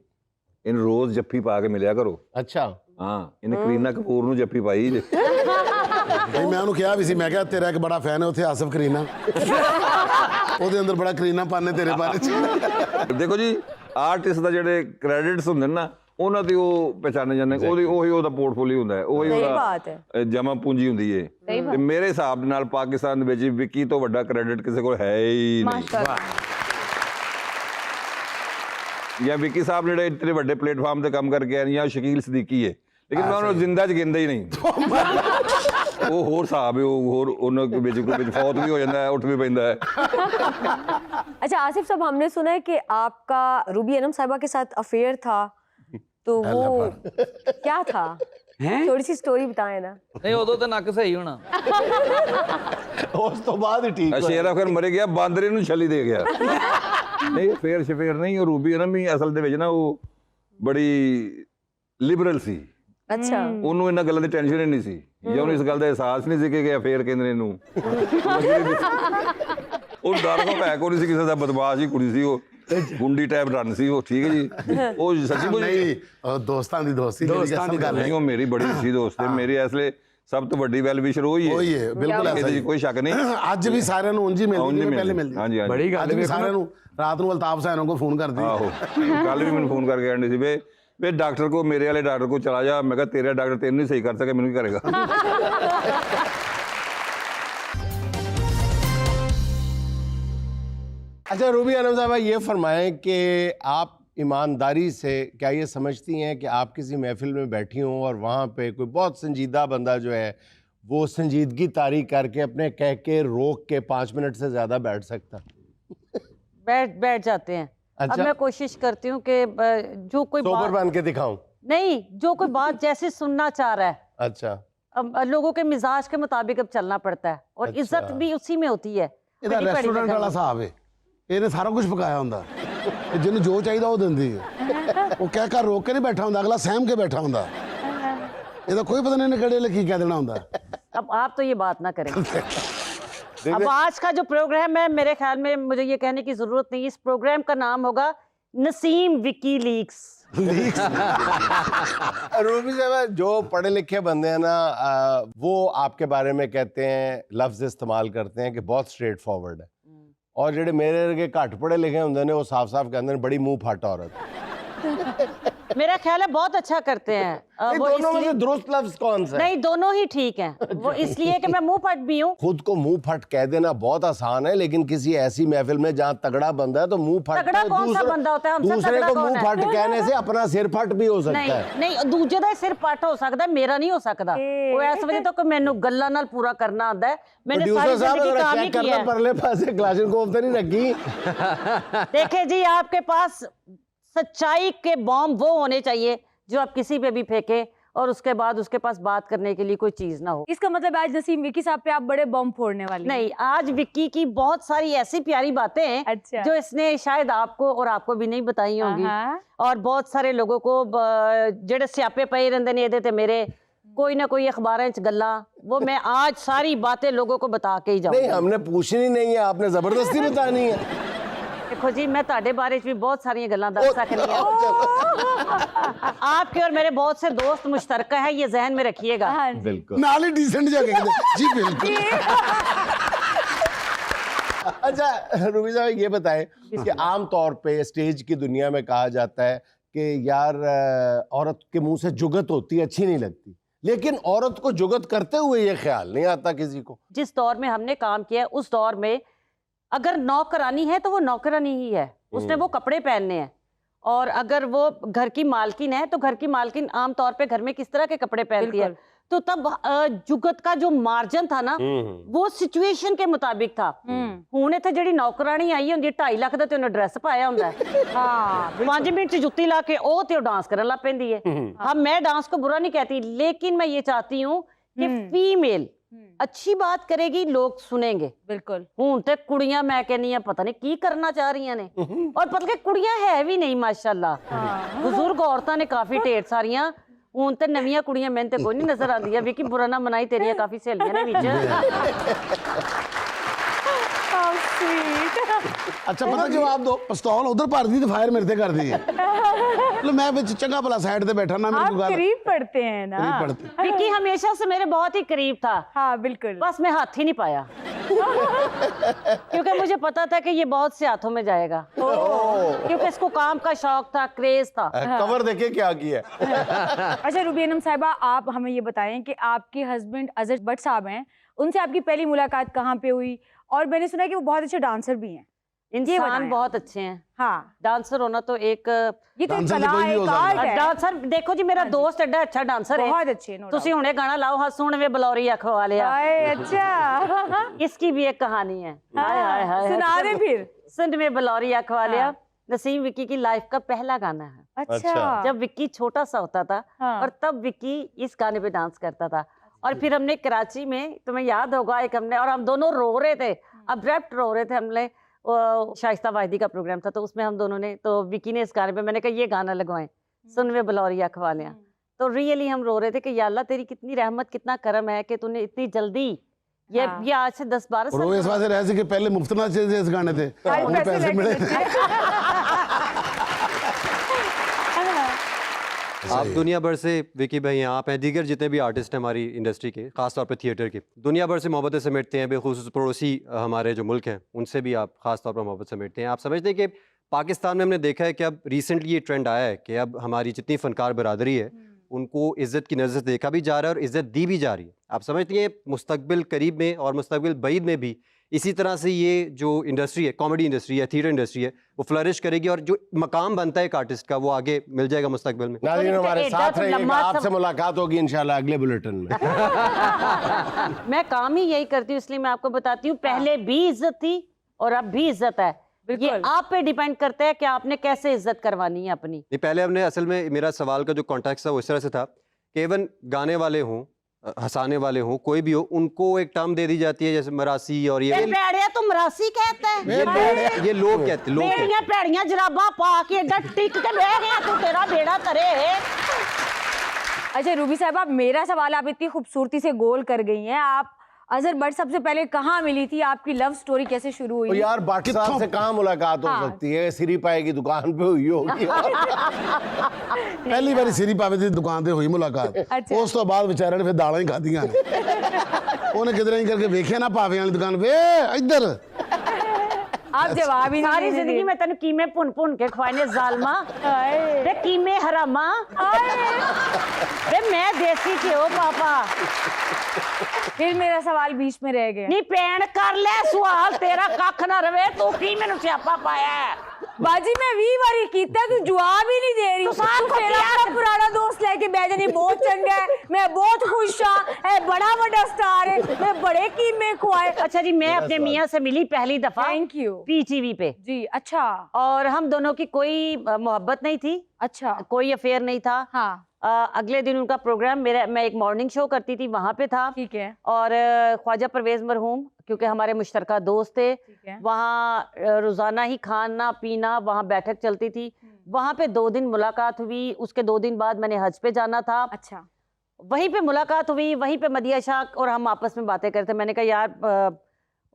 ਇਹਨੂੰ ਰੋਜ਼ ਜੱਫੀ ਪਾ ਕੇ ਮਿਲਿਆ ਕਰੋ। ਅੱਛਾ ਹਾਂ, ਇਹਨੇ ਕਰੀਨਾ ਕਪੂਰ ਨੂੰ ਜੱਫੀ ਪਾਈ ਜੇ। ਨਹੀਂ ਮੈਂ ਉਹਨੂੰ ਕਿਹਾ ਵੀ ਸੀ, ਮੈਂ ਕਿਹਾ ਤੇਰਾ ਇੱਕ ਬੜਾ ਫੈਨ ਹੈ ਉੱਥੇ ਆਸਿਫ ਕਰੀਨਾ, ਉਹਦੇ ਅੰਦਰ ਬੜਾ ਕਰੀਨਾ ਪਾਣੇ ਤੇਰੇ ਬਾਰੇ ਚ। ਦੇਖੋ ਜੀ ਆਰਟਿਸਟ ਦਾ ਜਿਹੜੇ ਕ੍ਰੈਡਿਟਸ ਹੁੰਦੇ ਨੇ ਨਾ ਉਹਨਾਂ ਦੀ ਉਹ ਪਹਿਚਾਨੇ ਜਾਂਦੇ, ਉਹੀ ਉਹਦਾ ਪੋਰਟਫੋਲੀਓ ਹੁੰਦਾ ਹੈ, ਉਹੀ ਉਹਦਾ ਜਮਾ ਪੂੰਜੀ ਹੁੰਦੀ ਹੈ। ਤੇ ਮੇਰੇ ਹਿਸਾਬ ਦੇ ਨਾਲ ਪਾਕਿਸਤਾਨ ਦੇ ਵਿੱਚ ਵਿੱਕੀ ਤੋਂ ਵੱਡਾ ਕ੍ਰੈਡਿਟ ਕਿਸੇ ਕੋਲ ਹੈ ਹੀ ਨਹੀਂ। ਜਾਂ ਵਿੱਕੀ ਸਾਹਿਬ ਜਿਹੜੇ ਇਤਨੇ ਵੱਡੇ ਪਲੇਟਫਾਰਮ ਤੇ ਕੰਮ ਕਰਕੇ ਆਏ, ਜਾਂ ਸ਼ਕੀਲ ਸਦੀਕੀ ਹੈ, ਲੇਕਿਨ ਮੈਂ ਉਹਨੂੰ ਜ਼ਿੰਦਾ 'ਚ ਗਿਣਦਾ ਹੀ ਨਹੀਂ। ਉਹ ਹੋਰ ਹਿਸਾਬ ਹੈ, ਉਹ ਹੋਰ ਉਹਨਾਂ ਵਿੱਚ ਫੌਤ ਵੀ ਹੋ ਜਾਂਦਾ ਹੈ, ਉੱਠ ਵੀ ਪੈਂਦਾ है। अच्छा आसिफ साहब हमने सुना है कि आपका रूबी अनम साहिबा के साथ अफेयर था, तो वो क्या था? थोड़ी सी स्टोरी बताएं ना। नहीं उदों तो नक सही होना, ਉਸ ਤੋਂ ਬਾਅਦ ਹੀ ਠੀਕ ਸ਼ੇਰ ਅਖਰ ਮਰ ਗਿਆ, ਬਾਂਦਰੇ ਨੂੰ ਛਲੀ ਦੇ ਗਿਆ। ਨਹੀਂ ਫੇਰ ਸ਼ਫੇਰ ਨਹੀਂ, ਉਹ ਰੂਬੀ ਅਨਮ ਹੀ ਅਸਲ ਦੇ ਵਿੱਚ ਨਾ ਉਹ ਬੜੀ ਲਿਬਰਲ ਸੀ। अच्छा ਉਹਨੂੰ ਇਹਨਾਂ ਗੱਲਾਂ ਦੀ ਟੈਨਸ਼ਨ ਹੀ ਨਹੀਂ ਸੀ, ਜਾਂ ਉਹਨੂੰ ਇਸ ਗੱਲ ਦਾ ਅਹਿਸਾਸ ਨਹੀਂ ਸੀ ਕਿ ਅਫੇਅਰ ਕਹਿੰਦੇ ਨੇ ਇਹਨੂੰ। ਉਹ ਡਰ ਕੋ ਭੈ ਕੋਈ ਨਹੀਂ ਸੀ ਕਿਸੇ ਦਾ, ਬਦਮਾਸ਼ ਹੀ ਕੁੜੀ ਸੀ ਉਹ। ਗੁੰਡੀ ਟਾਈਪ ਰਨ ਸੀ ਉਹ, ਠੀਕ ਹੈ ਜੀ। ਉਹ ਸੱਚੀ ਮੁੱਚ ਨਹੀਂ ਦੋਸਤਾਂ ਦੀ ਦੋਸਤੀ ਜਿਹੜੀ ਅਸਲ ਗੱਲ ਨਹੀਂ, ਹੈ ਉਹ ਮੇਰੀ ਬੜੀ ਅੱਛੀ ਦੋਸਤ ਹੈ, ਮੇਰੀ ਇਸ ਲਈ ਸਭ ਤੋਂ ਵੱਡੀ ਵੈਲ ਵਿਸ਼ਰ ਉਹ ਹੀ ਉਹੀ ਹੈ, ਹੈ, ਬਿਲਕੁਲ ਐਸਾ ਇਹਦੇ 'ਚ ਹੀ। ਕੋਈ ਸ਼ੱਕ ਨਹੀਂ। ਅੱਜ ਵੀ ਸਾਰਿਆਂ ਨੂੰ ਉਂਝ ਹੀ ਮਿਲਦੀ ਜਿਵੇਂ ਪਹਿਲੇ ਮਿਲਦੀ। ਹਾਂਜੀ ਹਾਂਜੀ, ਬੜੀ ਗੱਲ ਅੱਜ ਵੀ ਸਾਰਿਆਂ ਨੂੰ ਰਾਤ ਨੂੰ ਅਲਤਾਫ ਸਾਹਿਬ ਨੂੰ ਫੋਨ ਕਰਦੀ। ਆਹੋ ਕੱਲ ਵੀ ਮੈਨੂੰ ਫੋਨ ਕਰਕੇ ਕਹਿੰਦੇ ਸੀ ਵੇ ਡਾਕਟਰ ਕੋ, ਮੇਰੇ ਵਾਲੇ ਡਾਕਟਰ ਕੋ ਚਲਾ ਜਾ। ਮੈਂ ਕਿਹਾ ਤੇਰਾ ਡਾਕਟਰ ਤੈਨੂੰ ਨਹੀਂ ਸਹੀ ਕਰ ਸਕੇ, ਮੈਨੂੰ ਕੀ ਕਰੇਗਾ। अच्छा रूबी अनम साहबा, ये फरमाएं कि आप ईमानदारी से क्या ये समझती हैं कि आप किसी महफिल में बैठी हों और वहाँ पे कोई बहुत संजीदा बंदा जो है वो संजीदगी तारी करके अपने कह के रोक के 5 मिनट से ज़्यादा बैठ सकता? बैठ जाते हैं। अच्छा? अब मैं कोशिश करती हूँ कि जो कोई सोबर बात बन के दिखाऊं? नहीं, जो कोई बात जैसे सुनना चाह रहा है, अच्छा, अब लोगों के मिजाज के मुताबिक अब चलना पड़ता है, और अच्छा। इज्जत भी उसी में होती है। ਇਹਦਾ बड़ी बड़ी ਰੈਸਟੋਰੈਂਟ जगह ਵਾਲਾ में। ਹਿਸਾਬ ਹੈ, ਇਹਨੇ ਸਾਰਾ ਕੁਝ ਪਕਾਇਆ ਹੁੰਦਾ ਤੇ ਜਿਹਨੂੰ ਜੋ ਚਾਹੀਦਾ ਉਹ ਦਿੰਦੀ ਹੈ। ਉਹ ਕਹਿ ਕਰ ਰੋਕ ਕੇ ਨਹੀਂ ਬੈਠਾ ਹੁੰਦਾ, ਅਗਲਾ ਸਹਿਮ ਕੇ ਬੈਠਾ ਹੁੰਦਾ। ਇਹਦਾ ਕੋਈ ਪਤਾ ਨਹੀਂ ਇਹਨੇ ਕਿਹੜੇ ਲਈ ਕੀ ਕਹਿ ਦੇਣਾ ਹੁੰਦਾ। अब आप तो ये बात ना करें। अब आज का जो प्रोग्राम है, मेरे ख्याल में मुझे ये कहने की जरूरत नहीं, इस प्रोग्राम का नाम होगा नसीम विकी लीक्स। रूबी साहबा, जो पढ़े लिखे बंदे हैं ना, वो आपके बारे में कहते हैं, लफ्ज इस्तेमाल करते हैं कि बहुत स्ट्रेट फॉरवर्ड है, और जेडे मेरे वर्गे घट पढ़े लिखे होंगे ने वो साफ साफ कहते हैं बड़ी मुंह फट औरत। मेरा ख्याल है बहुत अच्छा करते हैं। वो दोनों में इसलिए- से दुरुस्त लफ्ज कौन सा है? नहीं, दोनों ही ठीक हैं। वो इसलिए कि मैं मुंह फट भी हूँ। खुद को मुंह फट कह देना बहुत आसान है, लेकिन किसी ऐसी महफिल में जहाँ तगड़ा बंदा है तो मुंह फट तगड़ा कौन सा बंदा होता है? हमसे दूसरे तगड़ा को कौन मुंह है? फट कहने से अपना सिर फट भी हो सकता नहीं है। नहीं, दूजे ਦਾ ਸਿਰ ਪੱਟ ਹੋ ਸਕਦਾ, ਮੇਰਾ ਨਹੀਂ ਹੋ ਸਕਦਾ। ਉਹ ਇਸ ਵਜ੍ਹਾ ਤੋਂ ਕਿ ਮੈਨੂੰ ਗੱਲਾਂ ਨਾਲ ਪੂਰਾ ਕਰਨਾ ਆਉਂਦਾ ਹੈ। मैंने सारी प्रोड्यूसर साहब, जिंदगी अगर काम ही चेक किया करना है। परले पासे क्लाशनकोव तो नहीं रखी? देखिए जी, आपके पास सच्चाई के बॉम्ब वो होने चाहिए जो आप किसी पे भी फेंके और उसके बाद उसके पास बात करने के लिए कोई चीज ना हो। इसका मतलब आज नसीम विकी साहब पे आप बड़े बम फोड़ने वाले हैं। नहीं, आज विक्की की बहुत सारी ऐसी प्यारी बातें हैं अच्छा। जो इसने शायद आपको और आपको भी नहीं बताई होंगी, हाँ। और बहुत सारे लोगों को जेड़े स्यापे पए रहंदे ने ਇਹਦੇ ਤੇ ਮੇਰੇ कोई ना कोई अखबारें च गल्लां, वो मैं आज सारी बातें लोगों को बता के ही नहीं, जाऊंगी। हमने पूछनी नहीं है, आपने जबरदस्ती बतानी है। देखो जी, मैं ਤੁਹਾਡੇ ਬਾਰੇ 'ਚ ਵੀ ਬਹੁਤ ਸਾਰੀਆਂ ਗੱਲਾਂ ਦੱਸ ਸਕਦੀ ਹਾਂ। आपके और मेरे बहुत से दोस्त मुश्तरका है, ये जहन में रखिएगा। हाँ, बिल्कुल। ਨਾਲ ਹੀ ਡੀਸੈਂਟ ਜਾ ਕੇ ਕਹਿੰਦੇ ਜੀ बिल्कुल। अच्छा रूबी साहब, ये बताएं कि आम तौर पे स्टेज की दुनिया में कहा जाता है कि यार औरत के मुंह से जुगत होती है, अच्छी नहीं लगती, लेकिन औरत को जुगत करते हुए ये ख्याल नहीं आता किसी को। जिस दौर में हमने काम किया है, उस दौर में अगर नौकरानी है तो वो नौकरानी ही है, उसने वो कपड़े पहनने हैं। और अगर वो घर की मालकिन है तो घर की मालकिन आम तौर पे घर में किस तरह के कपड़े पहनती है। तो तब जुगत का जो मार्जिन था ना, वो सिचुएशन के मुताबिक था। ਹੁਣ ਇੱਥੇ ਜਿਹੜੀ ਨੌਕਰਾਣੀ ਆਈ ਹੁੰਦੀ 2.5 ਲੱਖ ਦਾ ਤੇ ਉਹਨੇ ਡਰੈਸ ਪਾਇਆ ਹੁੰਦਾ ਹੈ। हाँ, 5 मिनट ਚ ਜੁੱਤੀ ਲਾ ਕੇ ਉਹ ਤੇ ਉਹ डांस करने लग पैंदी है। हाँ, मैं डांस को बुरा नहीं कहती, लेकिन मैं ये चाहती हूँ कि फीमेल अच्छी बात करेगी, लोग सुनेंगे। बिल्कुल। ਹੁਣ ਤੇ ਕੁੜੀਆਂ ਮੈਂ ਕਹਿੰਨੀ ਆ ਪਤਾ ਨਹੀਂ ਕੀ ਕਰਨਾ ਚਾਹ ਰਹੀਆਂ ਨੇ, ਔਰ ਪਤਾ ਕਿ ਕੁੜੀਆਂ ਹੈ ਵੀ ਨਹੀਂ ਮਾਸ਼ਾਅੱਲਾ। ਬਜ਼ੁਰਗ ਔਰਤਾਂ ਨੇ ਕਾਫੀ ਢੇਰ ਸਾਰੀਆਂ, ਹੁਣ ਤੇ ਨਵੀਆਂ ਕੁੜੀਆਂ ਮੈਨੂੰ ਤੇ ਕੋਈ ਨਹੀਂ ਨਜ਼ਰ ਆਉਂਦੀਆਂ। ਵੀ ਕਿ ਬੁਰਾ ਨਾ ਮਨਾਈ, ਤੇਰੀਆਂ ਕਾਫੀ ਸਹੇਲੀਆਂ ਨੇ ਵਿੱਚ। ਅੱਛਾ ਪਤਾ ਜਵਾਬ ਦੋ, ਪਿਸਤੌਲ ਉਧਰ ਭਰਦੀ ਤੇ ਫਾਇਰ ਮੇਰੇ ਤੇ ਕਰਦੀ ਹੈ। मतलब मैं ਵਿੱਚ ਚੰਗਾ ਭਲਾ ਸਾਈਡ ਤੇ ਬੈਠਾ ਨਾ, मेरी आप कोई गल करीब पड़ते हैं ना। करीब पड़ते। विक्की हमेशा से मेरे बहुत ही करीब था, हाँ बिल्कुल। बस मैं हाथ ही नहीं पाया क्योंकि मुझे पता था कि ये बहुत से हाथों में जाएगा, क्योंकि इसको काम का शौक था, क्रेज था। कवर देखे क्या किया है। अच्छा रूबी अनम साहिबा, आप हमें ये बताएं कि आपके हस्बैंड अजहर भट्ट साहब हैं, उनसे आपकी पहली मुलाकात कहाँ पे हुई? और मैंने सुना है कि वो बहुत अच्छे डांसर भी हैं। इंसान बताएं। बहुत अच्छे हैं। हाँ, डांसर होना तो एक ये तो एक डांसर कला तो कोई भी है, हो एक सकता आर्ट है। डांसर देखो जी, मेरा दोस्त एडा अच्छा डांसर है, बहुत अच्छे, no तुसी doubt। हुणे गाना लाओ, हाँ सुन वे बलौरी अखवा लिया, हाय, अच्छा। इसकी भी एक कहानी है। हाय हाय हाय, सुना दे फिर। सुन वे बलौरी अखवा लिया नसीम विक्की की लाइफ का पहला गाना है। अच्छा। जब विक्की छोटा सा होता था, हाँ। और तब विक्की इस गाने पे डांस करता था। और फिर हमने कराची में, तुम्हें याद होगा, एक हमने, और हम दोनों रो रहे थे, अब्रप्ट रो रहे थे। हमने शाइस्ता वाहिदी का प्रोग्राम था, तो उसमें हम दोनों ने, तो विक्की ने इस गाने पे, मैंने कहा ये गाना लगवाएं, सुन वे बलौरिया खवालियाँ। तो रियली हम रो रहे थे कि या अल्लाह तेरी कितनी रहमत, कितना करम है कि तूने इतनी जल्दी ये हाँ। ये आज से 10-12 और वो साल इस वास्ते रह सी कि पहले मुफ्त ना चले इस गाने थे, आज उन्हें पैसे पैसे मिले। लेके आप दुनिया भर से, विकी भाई हैं, आप हैं, दीगर जितने भी आर्टिस्ट हैं हमारी इंडस्ट्री के, खासतौर पर थिएटर के, दुनिया भर से मोहब्बतें समेटते हैं, बेखुसूस पड़ोसी हमारे जो मुल्क हैं उनसे भी आप खासतौर पर मोहब्बत समेटते हैं। आप समझते हैं कि पाकिस्तान में हमने देखा है कि अब रिसेंटली ये ट्रेंड आया है कि अब हमारी जितनी फ़नकार बरादरी है उनको इज़्ज़त की नज़र से देखा भी जा रहा है और इज़्ज़त दी भी जा रही है। आप समझती हैं मुस्तकबिल करीब में और मुस्तकबिल बईद में भी इसी तरह से ये जो इंडस्ट्री है, कॉमेडी इंडस्ट्री है, थिएटर इंडस्ट्री है, वो फ्लरिश करेगी और जो मकाम बनता है एक आर्टिस्ट का वो आगे मिल जाएगा मुस्तकबिल में। नाज़रीन हमारे साथ रहिएगा, आपसे मुलाकात होगी इंशाल्लाह अगले बुलेटिन में। मैं काम ही यही करती हूँ, इसलिए मैं आपको बताती हूँ, पहले भी इज्जत थी और अब भी इज्जत है। ये आप पे डिपेंड करता है कि आपने कैसे इज्जत करवानी है अपनी। नहीं, पहले हमने असल में, मेरा सवाल का जो कॉन्टेक्स्ट था वो इस तरह से था कि इवन गाने वाले हों, हंसाने वाले हों, कोई भी हो, उनको एक टर्म दे दी जाती है जैसे मरासी और ये पेड़िया तो मरासी कहते हैं, ये लोग कहते हैं, लोग कहते हैं। पेड़िया जराबा पा के टिक के बह गया तू, तेरा बेड़ा करे। अच्छा रूबी साहब, आप मेरा सवाल आप इतनी खूबसूरती से गोल कर गई हैं। आप अजहर बट सबसे पहले कहाँ मिली थी, आपकी लव स्टोरी कैसे शुरू हुई? यार भट्ट साहब से कहाँ मुलाकात हो सकती है? सिरी पाए की दुकान पे हुई होगी। पहली बार सिरी पावे की दुकान पे हुई मुलाकात। अच्छा। उस तो बाद बेचारे ने फिर दालां ही खादियां उन्हें किधर नहीं करके वेखिया ना पावे वाली दुकान पे इधर। आप जवाब ही सारी जिंदगी में तेन कीमे भुन भुन के खवाने जालमा, वे कीमे हरामा, वे मैं देसी घ्यो पापा। फिर मेरा सवाल बीच में रह गया। नहीं पैण कर ले सवाल, तेरा कख ना रवे, तू की मैनू स्यापा पाया है। बाजी मैं 20 बारी कीता, तू जवाब ही नहीं दे रही। तू मेरा बड़ा पुराना दोस्त लेके बैठ जानी, बहुत चंगा है, मैं बहुत खुश हां, है बड़ा बड़ा स्टार है, मैं बड़े कीमे खुआए। अच्छा जी, मैं अपने मियां से मिली पहली दफा, थैंक यू, पीटीवी पे जी। अच्छा। और हम दोनों की कोई मोहब्बत नहीं थी, अच्छा, कोई अफेयर नहीं था। हाँ। अगले दिन उनका प्रोग्राम, मैं एक मॉर्निंग शो करती थी, वहां पे था। ठीक है। और ख्वाजा परवेज मरहूम, क्योंकि हमारे मुश्तरका दोस्त थे, वहाँ रोजाना ही खाना पीना, वहाँ बैठक चलती थी। वहाँ पे 2 दिन मुलाकात हुई, उसके 2 दिन बाद मैंने हज पे जाना था। अच्छा। वहीं पे मुलाकात हुई, वहीं पे मदिया शाह और हम आपस में बातें करते। मैंने कहा यार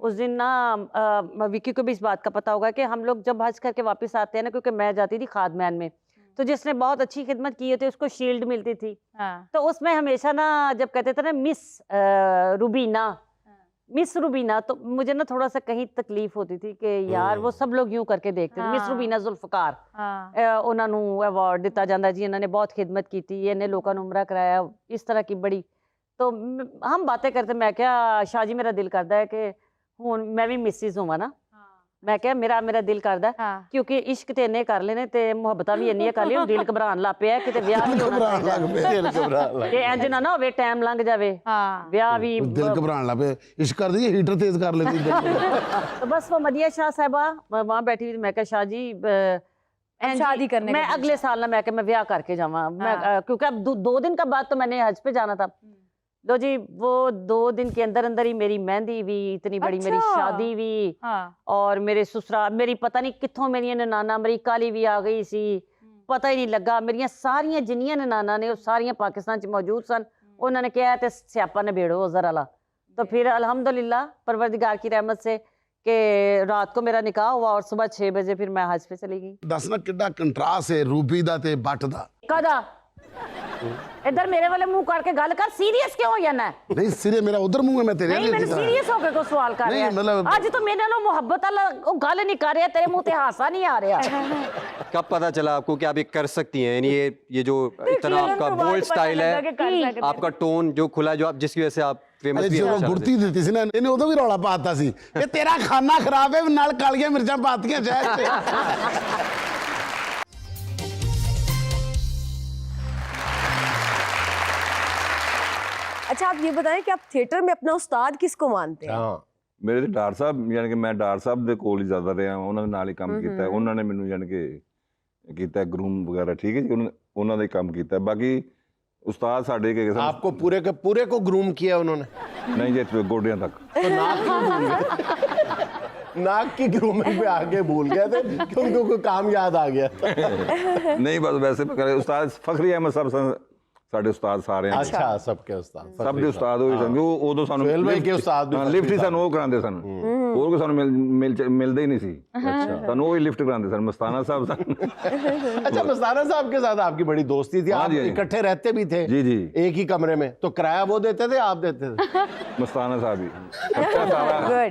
उस दिन ना विक्की को भी इस बात का पता होगा कि हम लोग जब हज करके वापस आते हैं ना, क्योंकि मैं जाती थी खादमैन में, तो जिसने बहुत अच्छी खिदमत की होती है उसको शील्ड मिलती थी। हाँ। तो उसमें हमेशा ना जब कहते थे ना मिस रुबीना, तो मुझे ना थोड़ा सा कहीं तकलीफ होती थी कि यार वो सब लोग यूं करके देखते थे। मिस रुबीना जुल्फकार, उन्होंने अवार्ड दिता जाता जी, इन्होंने बहुत खिदमत की थी, इन्हें लोगों ने उमरा कराया, इस तरह की बड़ी। तो हम बातें करते, मैं क्या शाह जी मेरा दिल करता है कि हूँ मैं भी मिसिज हुआ ना, मैं क्या मेरा दिल करदा है, क्योंकि इश्क ते इन्ने कर लेने ते मुहब्बतां भी इन्नियां कर लिया, दिल घबरान लग पिया किते ब्याह नहीं होना चाहिए कि इंज ना ना होवे टाइम लंघ जावे, ब्याह भी दिल घबरान लग पे, इश्क कर दी हीटर तेज कर लेती। तो बस वो मदिया शाह साहिबा वहां बैठी थी, मैं क्या शाह जी शादी करने मैं अगले साल ना मैं क्या मैं ब्याह करके जावा, मैं क्योंकि अब 2 दिन का बाद तो मैंने हज पे जाना था। लो जी, वो 2 दिन के अंदर अंदर ही मेरी मेहंदी भी, इतनी बड़ी मेरी शादी भी, और मेरे ससुराल मेरी पता नहीं कितों मेरी ननाना अमरीका ली भी आ गई सी, पता ही नहीं लगा। मेरिया सारिया जिन्नियां ननाना ने सारिया पाकिस्तान च मौजूद सन, उन्होंने कहा ते स्यापा नबेड़ो अजहर वाला। तो फिर अल्हम्दुलिल्लाह परवरदिगार की रहमत से कि रात को मेरा निकाह हुआ और सुबह 6 बजे फिर मैं हज पे चली गई। दस ना किड्डा कंट्रास्ट है रूबी दा ते बट दा। कदा इधर मेरे वाले मुंह करके गल कर, सीरियस क्यों हो जाना है? नहीं सिरे मेरा उधर मुंह है, मैं तेरे नहीं, मैंने सीरियस होकर को सवाल कर रहा है। मतलब आज तो मेरे नाल मोहब्बत वाला वो गल नहीं कर रहा, तेरे मुंह ते हासा नहीं आ रहा। कब पता चला आपको कि आप ये कर सकती हैं? यानी ये जो इतना आपका बोल्ड स्टाइल है, आपका टोन जो खुला, जो आप जिसकी वजह से आप फेमस भी हैं। गुड़ती देती सी ना, इन्हें उदों भी रौला पाता सी ये तेरा खाना खराब है, नाल कालियां मिर्चां पातियां शहर अच्छा आप ये बताएं कि आप थिएटर में अपना उस्ताद किसको मानते हैं? हाँ ਮੇਰੇ ਤੇ ਡਾਕਟਰ ਸਾਹਿਬ ਯਾਨੀ ਕਿ ਮੈਂ ਡਾਕਟਰ ਸਾਹਿਬ ਦੇ ਕੋਲ ਹੀ ਜ਼ਿਆਦਾ ਰਿਹਾ, ਉਹਨਾਂ ਦੇ ਨਾਲ ਹੀ ਕੰਮ ਕੀਤਾ, ਉਹਨਾਂ ਨੇ ਮੈਨੂੰ ਯਾਨੀ ਕਿ ਕੀਤਾ ਗਰੂਮ ਵਗੈरह, ਠੀਕ है जी, ਉਹਨਾਂ ਦਾ ਹੀ ਕੰਮ ਕੀਤਾ। ਬਾਕੀ ਉਸਤਾਦ ਸਾਡੇ के आपको पूरे के पूरे को ग्रूम किया उन्होंने? नहीं जी, गोडियां तक। तो नाक क्यों भूल गए? नाक की ग्रूमिंग पे आगे भूल गए थे क्योंकि कोई काम याद आ गया। नहीं बस वैसे उस्ताद फखरी अहमद साहब ਸਾਡੇ ਉਸਤਾਦ ਸਾਰੇ अच्छा सबके उस्ताद ਸਭ ਦੇ ਉਸਤਾਦ ਹੋਏ ਸਨ, ਉਹ ਉਦੋਂ ਸਾਨੂੰ ਸੁਹੇਲ ਭਾਈ ਕੇ ਉਸਤਾਦ ਵੀ ਲਿਫਟ ਹੀ ਸਾਨੂੰ ਉਹ ਕਰਾਉਂਦੇ ਸਨ, ਹੋਰ ਕੋਈ ਸਾਨੂੰ ਮਿਲਦੇ ਹੀ ਨਹੀਂ ਸੀ, ਸਾਨੂੰ ਉਹ ਹੀ ਲਿਫਟ ਕਰਾਉਂਦੇ ਸਨ। ਮਸਤਾਨਾ ਸਾਹਿਬ ਸਨ। अच्छा मस्ताना साहब के साथ आपकी बड़ी दोस्ती थी, आप इकट्ठे रहते भी थे जी जी, एक ही कमरे में, तो किराया वो देते थे आप देते थे? ਮਸਤਾਨਾ ਸਾਹਿਬ ਹੀ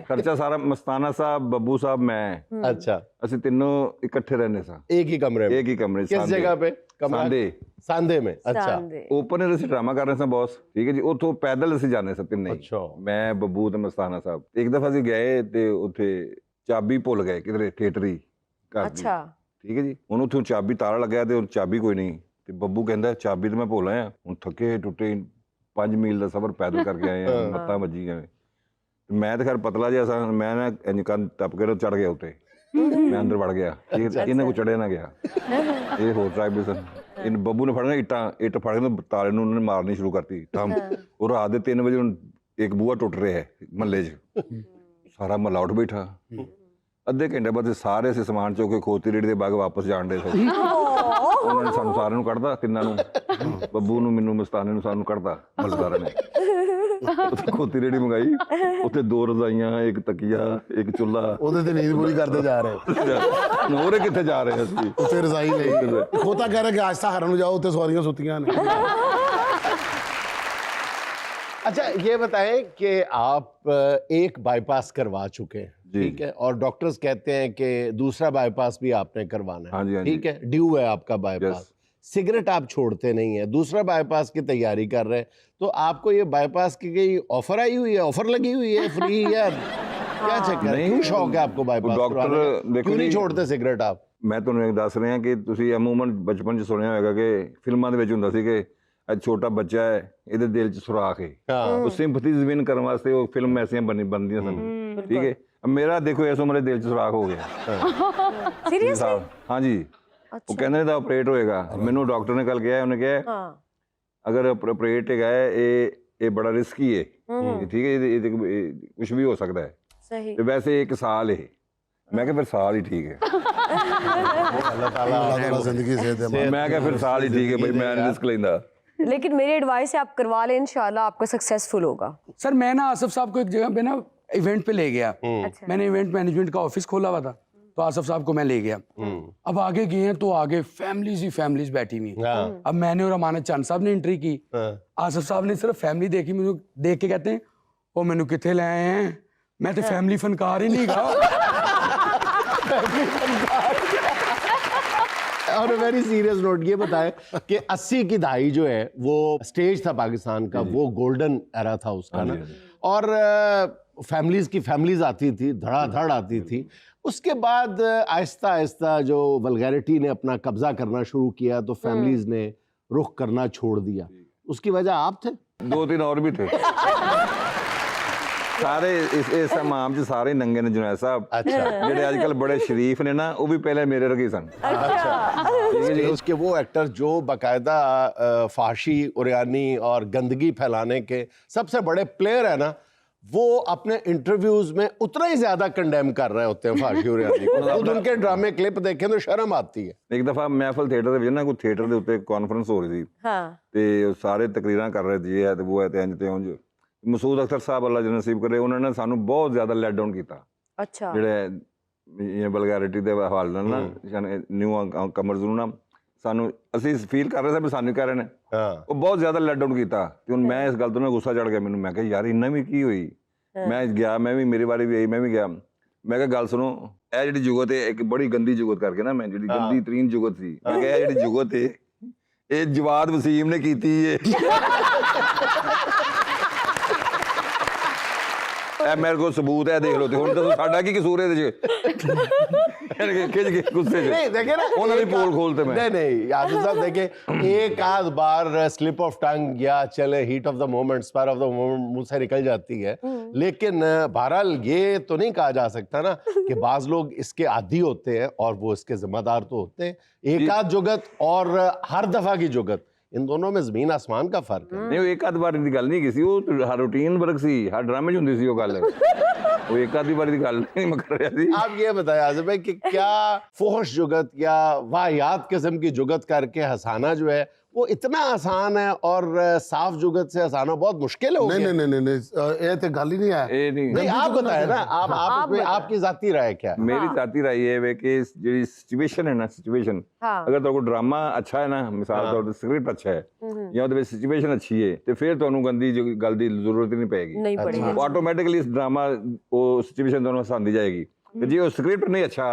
ਖਰਚਾ ਸਾਰਾ ਮਸਤਾਨਾ ਸਾਹਿਬ, ਬੱਬੂ ਸਾਹਿਬ, ਮੈਂ, अच्छा ਅਸੀਂ ਤਿੰਨੋਂ ਇਕੱਠੇ ਰਹਿੰਦੇ ਸਾਂ एक ही कमरे में? ਇੱਕ ਹੀ ਕਮਰੇ 'ਚ। किस जगह पे कमरा? सांदे में। अच्छा सांदे। ਓਪਨ ਅਸੀਂ ਡਰਾਮਾ ਕਰ ਰਹੇ ਸਾਂ ਬੌਸ, ਠੀਕ ਹੈ ਜੀ। ਉੱਥੋਂ ਪੈਦਲ ਅਸੀਂ ਜਾਂਦੇ ਸਾਂ ਤਿੰਨੇ ਹੀ, ਅੱਛਾ। ਮੈਂ, ਬੱਬੂ ਤੇ ਮਸਤਾਨਾ ਸਾਹਿਬ। ਇੱਕ ਦਫਾ ਅਸੀਂ ਗਏ ਤੇ ਉੱਥੇ ਚਾਬੀ ਭੁੱਲ ਗਏ ਕਿਧਰੇ ਥੀਏਟਰੀ ਘਰ ਦੀ, अच्छा ਠੀਕ ਹੈ ਜੀ। ਹੁਣ ਉੱਥੋਂ ਚਾਬੀ ਤਾਲਾ ਲੱਗਿਆ ਤੇ ਉਹ ਚਾਬੀ ਕੋਈ ਨਹੀਂ, ਤੇ ਬੱਬੂ ਕਹਿੰਦਾ ਚਾਬੀ ਤੇ ਮੈਂ ਭੁੱਲ ਆਇਆ, ਹੁਣ ਥੱਕੇ ਟੁੱਟੇ 5 ਮੀਲ ਦਾ ਸਫ਼ਰ ਪੈਦਲ ਕਰਕੇ ਆਏ ਆ, ਮੱਤਾਂ ਵੱਜੀਆਂ। ਮੈਂ ਤਾਂ ਖੈਰ ਪਤਲਾ ਜਿਹਾ ਸਾਂ, ਮੈਂ ਨਾ ਇੰਜ ਕੰਨ ਟੱਪ ਕੇ ਚੜ ਗਿਆ ਉੱਤੇ, ਮੈਂ ਅੰਦਰ ਵੜ ਗਿਆ, ਇਹਨਾਂ ਕੋ ਚੜਿਆ ਨਾ ਗਿਆ। ਇਹ ਹੋਰ ਟਰਾਈਬ ਦੇ ਸਨ। ਇਹ ਬੱਬੂ ਨੇ ਫੜਨਾ ਇੱਟ ਫੜ ਕੇ ਤਾਲੇ ਨੂੰ ਉਹਨੇ ਮਾਰਨੀ ਸ਼ੁਰੂ ਕਰਤੀ ਠੰਮ। ਉਹ ਰਾਤ ਦੇ 3 ਵਜੇ ਹੁਣ ਇੱਕ ਬੂਹਾ ਟੁੱਟ ਰਿਹਾ ਹੈ ਮਹੱਲੇ 'ਚ, ਸਾਰਾ ਮਹੱਲਾ ਉੱਠ ਬੈਠਾ। ਅੱਧੇ ਘੰਟੇ ਬਾਅਦ ਸਾਰੇ ਅਸੀਂ ਸਮਾਨ ਚੁੱਕ ਕੇ ਖੋਤੀ ਰੇੜੀ ਦੇ ਬਾਗ ਵਾਪਸ ਜਾਣ ਦੇ ਸੀ। ਉਹਨਾਂ ਨੇ ਸਾਨੂੰ ਸਾਰਿਆਂ ਨੂੰ ਕੱਢਦਾ, ਤਿੰਨਾਂ ਨੂੰ, ਬੱਬੂ ਨੂੰ, ਮੈਨੂੰ, ਮਸਤਾਨੇ ਨੂੰ, ਸਾਨੂੰ ਕੱਢਦਾ ਮਹੱਲੇਦਾਰਾਂ ਨੇ। ਉੱਥੇ ਖੋਤੀ ਰੇੜੀ ਮੰਗਾਈ, ਉੱਥੇ 2 ਰਜ਼ਾਈਆਂ, ਇੱਕ ਤਕੀਆ, ਇੱਕ ਚੁੱਲ੍ਹਾ। ਉਹਦੇ ਤੇ ਨੀਂਦ ਪੂਰੀ ਕਰਦੇ ਜਾ ਰਹੇ। ਹੋਰੇ ਕਿੱਥੇ ਜਾ ਰਹੇ ਅਸੀਂ? ਉੱਥੇ ਰਜ਼ਾਈ ਲਈ ਖੋਤਾ ਕਹਿ ਰਿਹਾ ਕਿ ਅੱਜ ਤਾਂ ਹਰਨ ਨੂੰ ਜਾਓ, ਉੱਥੇ ਸਵਾਰੀਆਂ ਸੁੱਤੀਆਂ ਨੇ। अच्छा ये बताएं कि आप एक बाईपास करवा चुके हैं, ठीक है, और डॉक्टर्स कहते हैं कि दूसरा बाईपास भी आपने करवाना हाँ जी, है, हाँ जी। ठीक है, ड्यू है आपका बाईपास। सिगरेट आप छोड़ते नहीं है, दूसरा बाईपास की तैयारी कर रहे हैं, तो आपको ये बाईपास की कोई ऑफर आई हुई है, ऑफर लगी हुई है फ्री, या क्या चक्कर है? क्यों शौक है आपको बाईपास डॉक्टर करवाने का? देखो क्यों नहीं जी, छोड़ते सिगरेट आप? ਮੈਂ ਤੁਹਾਨੂੰ ਇੱਕ ਦੱਸ ਰਿਹਾ ਕਿ ਤੁਸੀਂ ਅਮੂਮਨ ਬਚਪਨ 'ਚ ਸੁਣਿਆ ਹੋਵੇਗਾ ਕਿ ਫਿਲਮਾਂ ਦੇ ਵਿੱਚ ਹੁੰਦਾ ਸੀ ਕਿ ਅੱਜ ਛੋਟਾ ਬੱਚਾ ਹੈ, ਇਹਦੇ ਦਿਲ 'ਚ ਸੁਰਾਖ ਹੈ, ਉਹ ਸਿੰਪਥੀਜ਼ ਵਿਨ ਕਰਨ ਵਾਸਤੇ ਉਹ ਫਿਲਮ ਐਸੀਆਂ ਬਣਦੀਆਂ ਸਨ, ਠੀਕ ਹੈ। ਮੇਰਾ ਦੇਖੋ ਇਸ ਉਮਰੇ ਦਿਲ 'ਚ ਸੁਰਾਖ ਹੋ ਗਿਆ। सीरियसली? ਹਾਂਜੀ, ਉਹ ਕਹਿੰਦੇ ਨੇ ਦਾ ਆਪਰੇਟ ਹੋਏਗਾ। ਮੈਨੂੰ ਡਾਕਟਰ ਨੇ ਕੱਲ ਕਿਹਾ, ਉਹਨੇ ਕਿਹਾ ਅਗਰ ਆਪਰੇਟ ਹੈਗਾ ਇਹ ਬੜਾ ਰਿਸਕੀ ਹੈ, ਠੀਕ ਹੈ, ਇਹਦੇ ਕੁਝ ਵੀ ਹੋ ਸਕਦਾ ਹੈ, सही। ਤੇ ਵੈਸੇ 1 ਸਾਲ ਹੈ। ਮੈਂ ਕਿਹਾ ਫਿਰ ਸਾਲ ਹੀ ਠੀਕ ਹੈ। अल्लाह ताला जिंदगी से दे। ਮੈਂ ਕਿਹਾ ਫਿਰ ਸਾਲ ਹੀ ਠੀਕ ਹੈ ਬਈ, ਮੈਂ ਰਿਸਕ ਲੈਂਦਾ। लेकिन मेरी एडवाइस है आप करवा लें, इंशाल्लाह आपका सक्सेसफुल होगा। सर मैं ना आसिफ साहब को एक जगह पे ना इवेंट पे ले गया, अच्छा। मैंने इवेंट मैनेजमेंट का ऑफिस खोला हुआ था, तो आसिफ साहब को मैं ले गया। अब आगे गए हैं तो आगे फैमिलीज ही फैमिलीज बैठी हुई हैं। अब मैंने और अमानत चंद साहब ने एंट्री की, आसिफ साहब ने सिर्फ फैमिली देखी, मुझे देख के कहते हैं वो मैनू किथे ले आए हैं, मैं तो फैमिली फनकार ही नहीं गा। और वेरी सीरियस नोट ये बताएं कि 80 की दहाई जो है वो स्टेज था पाकिस्तान का, वो गोल्डन एरा था उसका ना, और फैमिलीज आती थी, धड़ाधड़ आती थी। उसके बाद आहिस्ता आहिस्ता जो वल्गैरिटी ने अपना कब्जा करना शुरू किया, तो फैमिलीज ने रुख करना छोड़ दिया। उसकी वजह आप थे? 2-3 और भी थे। ਸਾਰੇ ਇਸ ਮਾਮ 'ਚ ਸਾਰੇ ਨੰਗੇ ਨੇ ਜੁਨੈਦ ਸਾਹਿਬ। अच्छा ਜਿਹੜੇ ਅੱਜ ਕੱਲ ਬੜੇ ਸ਼ਰੀਫ ਨੇ ਨਾ, ਉਹ ਵੀ ਪਹਿਲੇ ਮੇਰੇ ਵਰਗੇ ਸਨ। उसके वो एक्टर जो बाकायदा फाशी, उरियानी और गंदगी फैलाने के सबसे बड़े प्लेयर है ना, वो अपने इंटरव्यूज में उतना ही ज्यादा कंडेम कर रहे होते हैं फाशी उरियानी को। खुद उनके ड्रामे क्लिप देखें तो शर्म आती है। ਇੱਕ ਦਫਾ ਮਹਿਫਲ ਥੀਏਟਰ ਦੇ ਵਿੱਚ ਨਾ, ਕੋਈ ਥੀਏਟਰ ਦੇ ਉੱਤੇ ਕਾਨਫਰੰਸ ਹੋ ਰਹੀ ਸੀ, ਤੇ ਉਹ ਸਾਰੇ ਤਕਰੀਰਾਂ ਕਰ ਰਹੇ ਸੀ, ਇਹ ਤੇ ਉਹ ਹੈ ਤੇ ਇੰਜ ਤੇ ਉਂਝ। ਮਸੂਦ ਅਖਤਰ ਸਾਹਿਬ ਅੱਲਾ ਜੀ ਨਸੀਬ ਕਰੇ, ਉਹਨਾਂ ਨੇ ਸਾਨੂੰ ਬਹੁਤ ਜ਼ਿਆਦਾ ਲੈਟ ਡਾਊਨ ਕੀਤਾ। अच्छा। ਜਿਹੜੇ ਵਲਗੈਰਿਟੀ ਦੇ ਹਵਾਲੇ ਨਾਲ ਨਾ, ਨਿਊ ਕਮਰਜ਼ ਨੂੰ ਨਾ, ਸਾਨੂੰ ਅਸੀਂ ਫੀਲ ਕਰ ਰਹੇ ਸੀ ਵੀ ਸਾਨੂੰ ਕਹਿ ਰਹੇ ਨੇ, ਉਹ ਬਹੁਤ ਜ਼ਿਆਦਾ ਲੈਟ ਡਾਊਨ ਕੀਤਾ। ਤੇ ਹੁਣ ਮੈਂ ਇਸ ਗੱਲ ਤੋਂ ਨਾ ਗੁੱਸਾ ਚੜ ਗਿਆ ਮੈਨੂੰ। ਮੈਂ ਕਿਹਾ ਯਾਰ ਇੰਨਾ ਵੀ ਕੀ ਹੋਈ। ਮੈਂ ਗਿਆ, ਮੈਂ ਵੀ, ਮੇਰੀ ਵਾਰੀ ਵੀ ਆਈ, ਮੈਂ ਵੀ ਗਿਆ। ਮੈਂ ਕਿਹਾ ਗੱਲ ਸੁਣੋ, ਇਹ ਜਿਹੜੀ ਜੁਗਤ ਹੈ ਇੱਕ ਬੜੀ ਗੰਦੀ ਜੁਗਤ ਕਰਕੇ ਨਾ, ਮੈਂ ਜਿਹੜੀ ਗੰਦੀ ਤਰੀਨ ਜੁਗਤ ਸੀ, ਮੈਂ ਕਿਹਾ ਇਹ ਜਿਹੜੀ ਜੁਗਤ ਹੈ ਇਹ ਜਵਾਦ ਵਸੀਮ ਨੇ ਕੀਤੀ ਹੈ। ਇਹ ਮੇਰੇ ਕੋਲ ਸਬੂਤ ਹੈ, ਦੇਖ ਲਓ। ਤੇ ਹੁਣ ਦੱਸੋ ਸਾਡਾ ਕੀ ਕਸੂਰ ਹੈ ਇਹਦੇ 'ਚ? ਖਿੱਚ ਕੇ ਗੁੱਸੇ 'ਚ नहीं देखे ना, ਉਹਨਾਂ ਦੀ ਪੋਲ ਖੋਲਤੇ ਮੈਂ। नहीं यादव साहब देखे, एक आध बार स्लिप ऑफ टंग या चले heat of the moment, spur of the moment मुंह से निकल जाती है, लेकिन बहरहाल ये तो नहीं कहा जा सकता ना कि बाज लोग इसके आदी होते हैं और वो इसके जिम्मेदार तो होते हैं। एक आध जुगत और हर दफा की जुगत, इन दोनों में ਜ਼ਮੀਨ ਆਸਮਾਨ का फर्क है। नहीं, वो एक आध बार की गल नहीं की सी, वो हर रूटीन वर्क सी, हर ड्रामे 'ਚ ਹੁੰਦੀ ਸੀ ਉਹ ਗੱਲ। वो एक आधी बार की गल नहीं मैं कर रहा थी। आप ये बताएं आज़िम भाई कि क्या फोहश जुगत या वाहियात किस्म की जुगत करके हंसाना जो है वो इतना आसान है और साफ जुगत से आसान बहुत मुश्किल है। नहीं नहीं नहीं नहीं ये तो गल ही नहीं है। ਇਹ ਨਹੀਂ नहीं आप बताए ना, आप इसमें आपकी जाती राय क्या है? ਮੇਰੀ ਜ਼ਾਤੀ ਰਾਈ ਇਹ ਵੇ ਕਿ ਜਿਹੜੀ ਸਿਚੁਏਸ਼ਨ ਹੈ ਨਾ, ਸਿਚੁਏਸ਼ਨ हाँ ਅਗਰ ਤੁਹਾਡਾ ਡਰਾਮਾ ਅੱਛਾ ਹੈ ਨਾ, ਮਿਸਾਲ ਤੌਰ ਤੇ ਸਕ੍ਰਿਪਟ ਅੱਛਾ ਹੈ ਜਾਂ ਉਹਦੇ ਵਿੱਚ ਸਿਚੁਏਸ਼ਨ ਅੱਛੀ ਹੈ ਤੇ ਫਿਰ ਤੁਹਾਨੂੰ ਗੰਦੀ ਗੱਲ ਦੀ ਜ਼ਰੂਰਤ ਹੀ ਨਹੀਂ ਪਏਗੀ। नहीं पड़ेगी। ਉਹ ਆਟੋਮੈਟਿਕਲੀ ਡਰਾਮਾ ਉਹ ਸਿਚੁਏਸ਼ਨ ਤੁਹਾਨੂੰ ਹਸਾਉਂਦੀ ਜਾਏਗੀ। ਤੇ ਜੇ ਉਹ ਸਕ੍ਰਿਪਟ ਨਹੀਂ ਅੱਛਾ,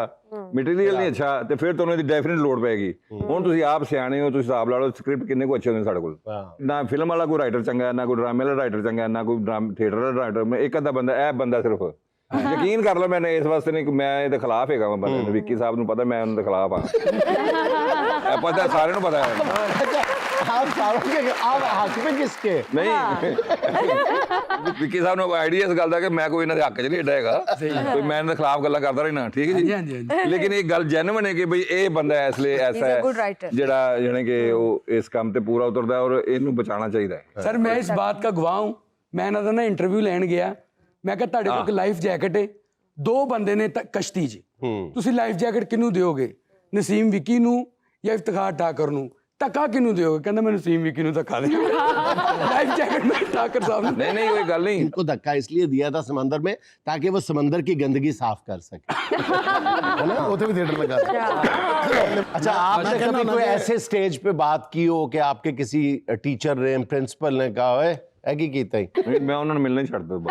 ਮਟੀਰੀਅਲ ਨਹੀਂ ਅੱਛਾ, ਤੇ ਫਿਰ ਤੁਹਾਨੂੰ ਇਹਦੀ ਡੈਫੀਨਿਟ ਲੋੜ ਪਏਗੀ। ਹੁਣ ਤੁਸੀਂ ਆਪ ਸਿਆਣੇ ਹੋ, ਤੁਸੀਂ ਹਿਸਾਬ ਲਾ ਲਓ ਸਕ੍ਰਿਪਟ ਕਿੰਨੇ ਕੋ ਅੱਛੇ ਹੁੰਦੇ ਸਾਡੇ ਕੋਲ। ਨਾ ਫਿਲਮ ਵਾਲਾ ਕੋਈ ਰਾਈਟਰ ਚੰਗਾ, ਨਾ ਕੋਈ ਡਰਾਮੇ ਵਾਲਾ ਰਾਈਟਰ ਚੰਗਾ, ਨਾ ਕੋਈ ਥੀਏਟਰ ਵਾਲਾ ਰਾਈਟਰ। ਇੱਕ ਅੱਧਾ ਬੰਦਾ, ਇਹ ਬੰਦਾ ਸਿਰਫ ਯਕੀਨ ਕਰ ਲਓ, ਮੈਂ ਇਸ ਵਾਸਤੇ ਨਹੀਂ, ਮੈਂ ਇਹਦੇ ਖਿਲਾਫ ਹੈਗਾ। ਮੈਂ ਬੰਦੇ ਵਿੱਕੀ ਸਾਹਿਬ ਨੂੰ ਪਤਾ ਮੈਂ ਉਹਨਾਂ ਦੇ ਖਿਲਾਫ ਆ, ਇਹ ਪਤਾ ਸਾਰਿਆਂ ਨੂੰ ਪਤਾ ਹੈ। आप सारों के आप हक में किसके? ਨਹੀਂ ਵਿੱਕੀ ਸਾਹਿਬ ਨੂੰ ਆਈਡੀਆ ਇਸ ਗੱਲ ਦਾ ਕਿ ਮੈਂ ਕੋਈ ਇਹਨਾਂ ਦੇ ਹੱਕ 'ਚ ਨਹੀਂ ਏਡਾ ਹੈਗਾ, ਕੋਈ ਮੈਂ ਇਹਨਾਂ ਦੇ ਖਿਲਾਫ ਗੱਲਾਂ ਕਰਦਾ ਰਹਿਣਾ, ਠੀਕ ਹੈ ਜੀ। हाँ जी, हाँ जी। ਲੇਕਿਨ ਇਹ ਗੱਲ ਜੈਨੂਇਨ ਹੈ ਕਿ ਬਈ ਇਹ ਬੰਦਾ ਇਸ ਲਈ ਐਸਾ He's a good ਹੈ writer. ਜਿਹੜਾ ਜਾਣੀ ਕਿ ਉਹ ਇਸ ਕੰਮ ਤੇ ਪੂਰਾ ਉਤਰਦਾ ਔਰ ਇਹਨੂੰ ਬਚਾਉਣਾ ਚਾਹੀਦਾ ਹੈ। सर मैं इस बात का गवाह हूं। मैं ना ना इंटरव्यू लैन गया, मैं कहा ਤੁਹਾਡੇ ਕੋਲ ਲਾਈਫ ਜੈਕਟ ਹੈ, ਦੋ ਬੰਦੇ ਨੇ ਕਸ਼ਤੀ 'ਚ, ਤੁਸੀਂ ਲਾਈਫ ਜੈਕਟ ਕਿਹਨੂੰ ਦਿਓਗੇ? ਨਸੀਮ ਵਿੱਕੀ ਨੂੰ ਜਾਂ ਇਫਤਖਾਰ ਠਾਕਰ ਨੂੰ? ਧੱਕਾ ਕਿਹਨੂੰ ਦਿਓਗੇ? ਕਹਿੰਦਾ ਮੈਂ ਨਸੀਮ ਵਿੱਕੀ ਨੂੰ ਧੱਕਾ ਦੇ ਲਾਈफ जैकेट में ठाकर साहब ने। नहीं नहीं कोई गल नहीं, इनको धक्का इसलिए दिया था समंदर में ताकि वो समंदर की गंदगी साफ कर सके, है ना? ਉੱਥੇ ਵੀ ਥੀਏਟਰ ਲੱਗਾ ਸੀ। अच्छा, आपने कभी कोई ऐसे स्टेज पे बात की हो कि आपके किसी टीचर ने, प्रिंसिपल ने कहा है की कीता ही? मैं ਉਹਨਾਂ ਨੂੰ ਮਿਲਣਾ ਹੀ ਛੱਡ ਦਿੱਤਾ।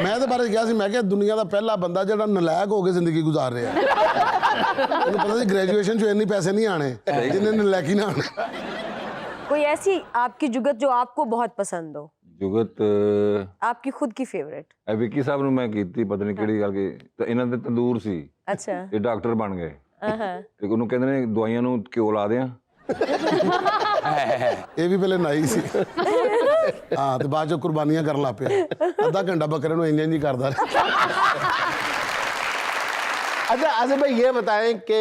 ਮੈਂ ਇਹਦੇ ਬਾਰੇ ਕਿਹਾ ਸੀ, ਮੈਂ ਕਿਹਾ ਦੁਨੀਆ ਦਾ ਪਹਿਲਾ ਬੰਦਾ ਜਿਹੜਾ ਨਲਾਇਕ ਹੋ ਕੇ ਜ਼ਿੰਦਗੀ ਗੁਜ਼ਾਰ ਰਿਹਾ। ਉਹਨੂੰ ਪਤਾ ਸੀ ਗ੍ਰੈਜੂਏਸ਼ਨ 'ਚ ਇੰਨੇ ਪੈਸੇ ਨਹੀਂ ਆਣੇ ਜਿੰਨੇ ਨਲਾਇਕੀ ਨਾ ਆਣੇ। कोई ऐसी आपकी जुगत जो आपको बहुत पसंद हो, ਜੁਗਤ आपकी खुद की फेवरेट? ਇਹ ਵਿੱਕੀ ਸਾਹਿਬ ਨੂੰ ਮੈਂ ਕੀਤੀ, ਪਤਾ ਨਹੀਂ ਕਿਹੜੀ ਗੱਲ ਕਿ ਤੇ ਇਹਨਾਂ ਦੇ ਤੰਦੂਰ ਸੀ, अच्छा ਇਹ ਡਾਕਟਰ ਬਣ ਗਏ हाँ ਤੇ ਉਹਨੂੰ ਕਹਿੰਦੇ ਨੇ ਦਵਾਈਆਂ ਨੂੰ ਘਿਓ ਲਾ ਦਿਆਂ। ਇਹ ਵੀ ਪਹਿਲੇ ਨਾਈ ਸੀ, ਹਾਂ, ਤੇ ਬਾਅਦ 'ਚੋਂ ਕੁਰਬਾਨੀਆਂ ਕਰਨ ਲੱਗ ਪਿਆ। ਅੱਧਾ ਘੰਟਾ ਬੱਕਰੇ ਨੂੰ ਇੰਜ ਹੀ ਕਰਦਾ ਰਿਹਾ। अच्छा आसिफ भाई ये बताएं कि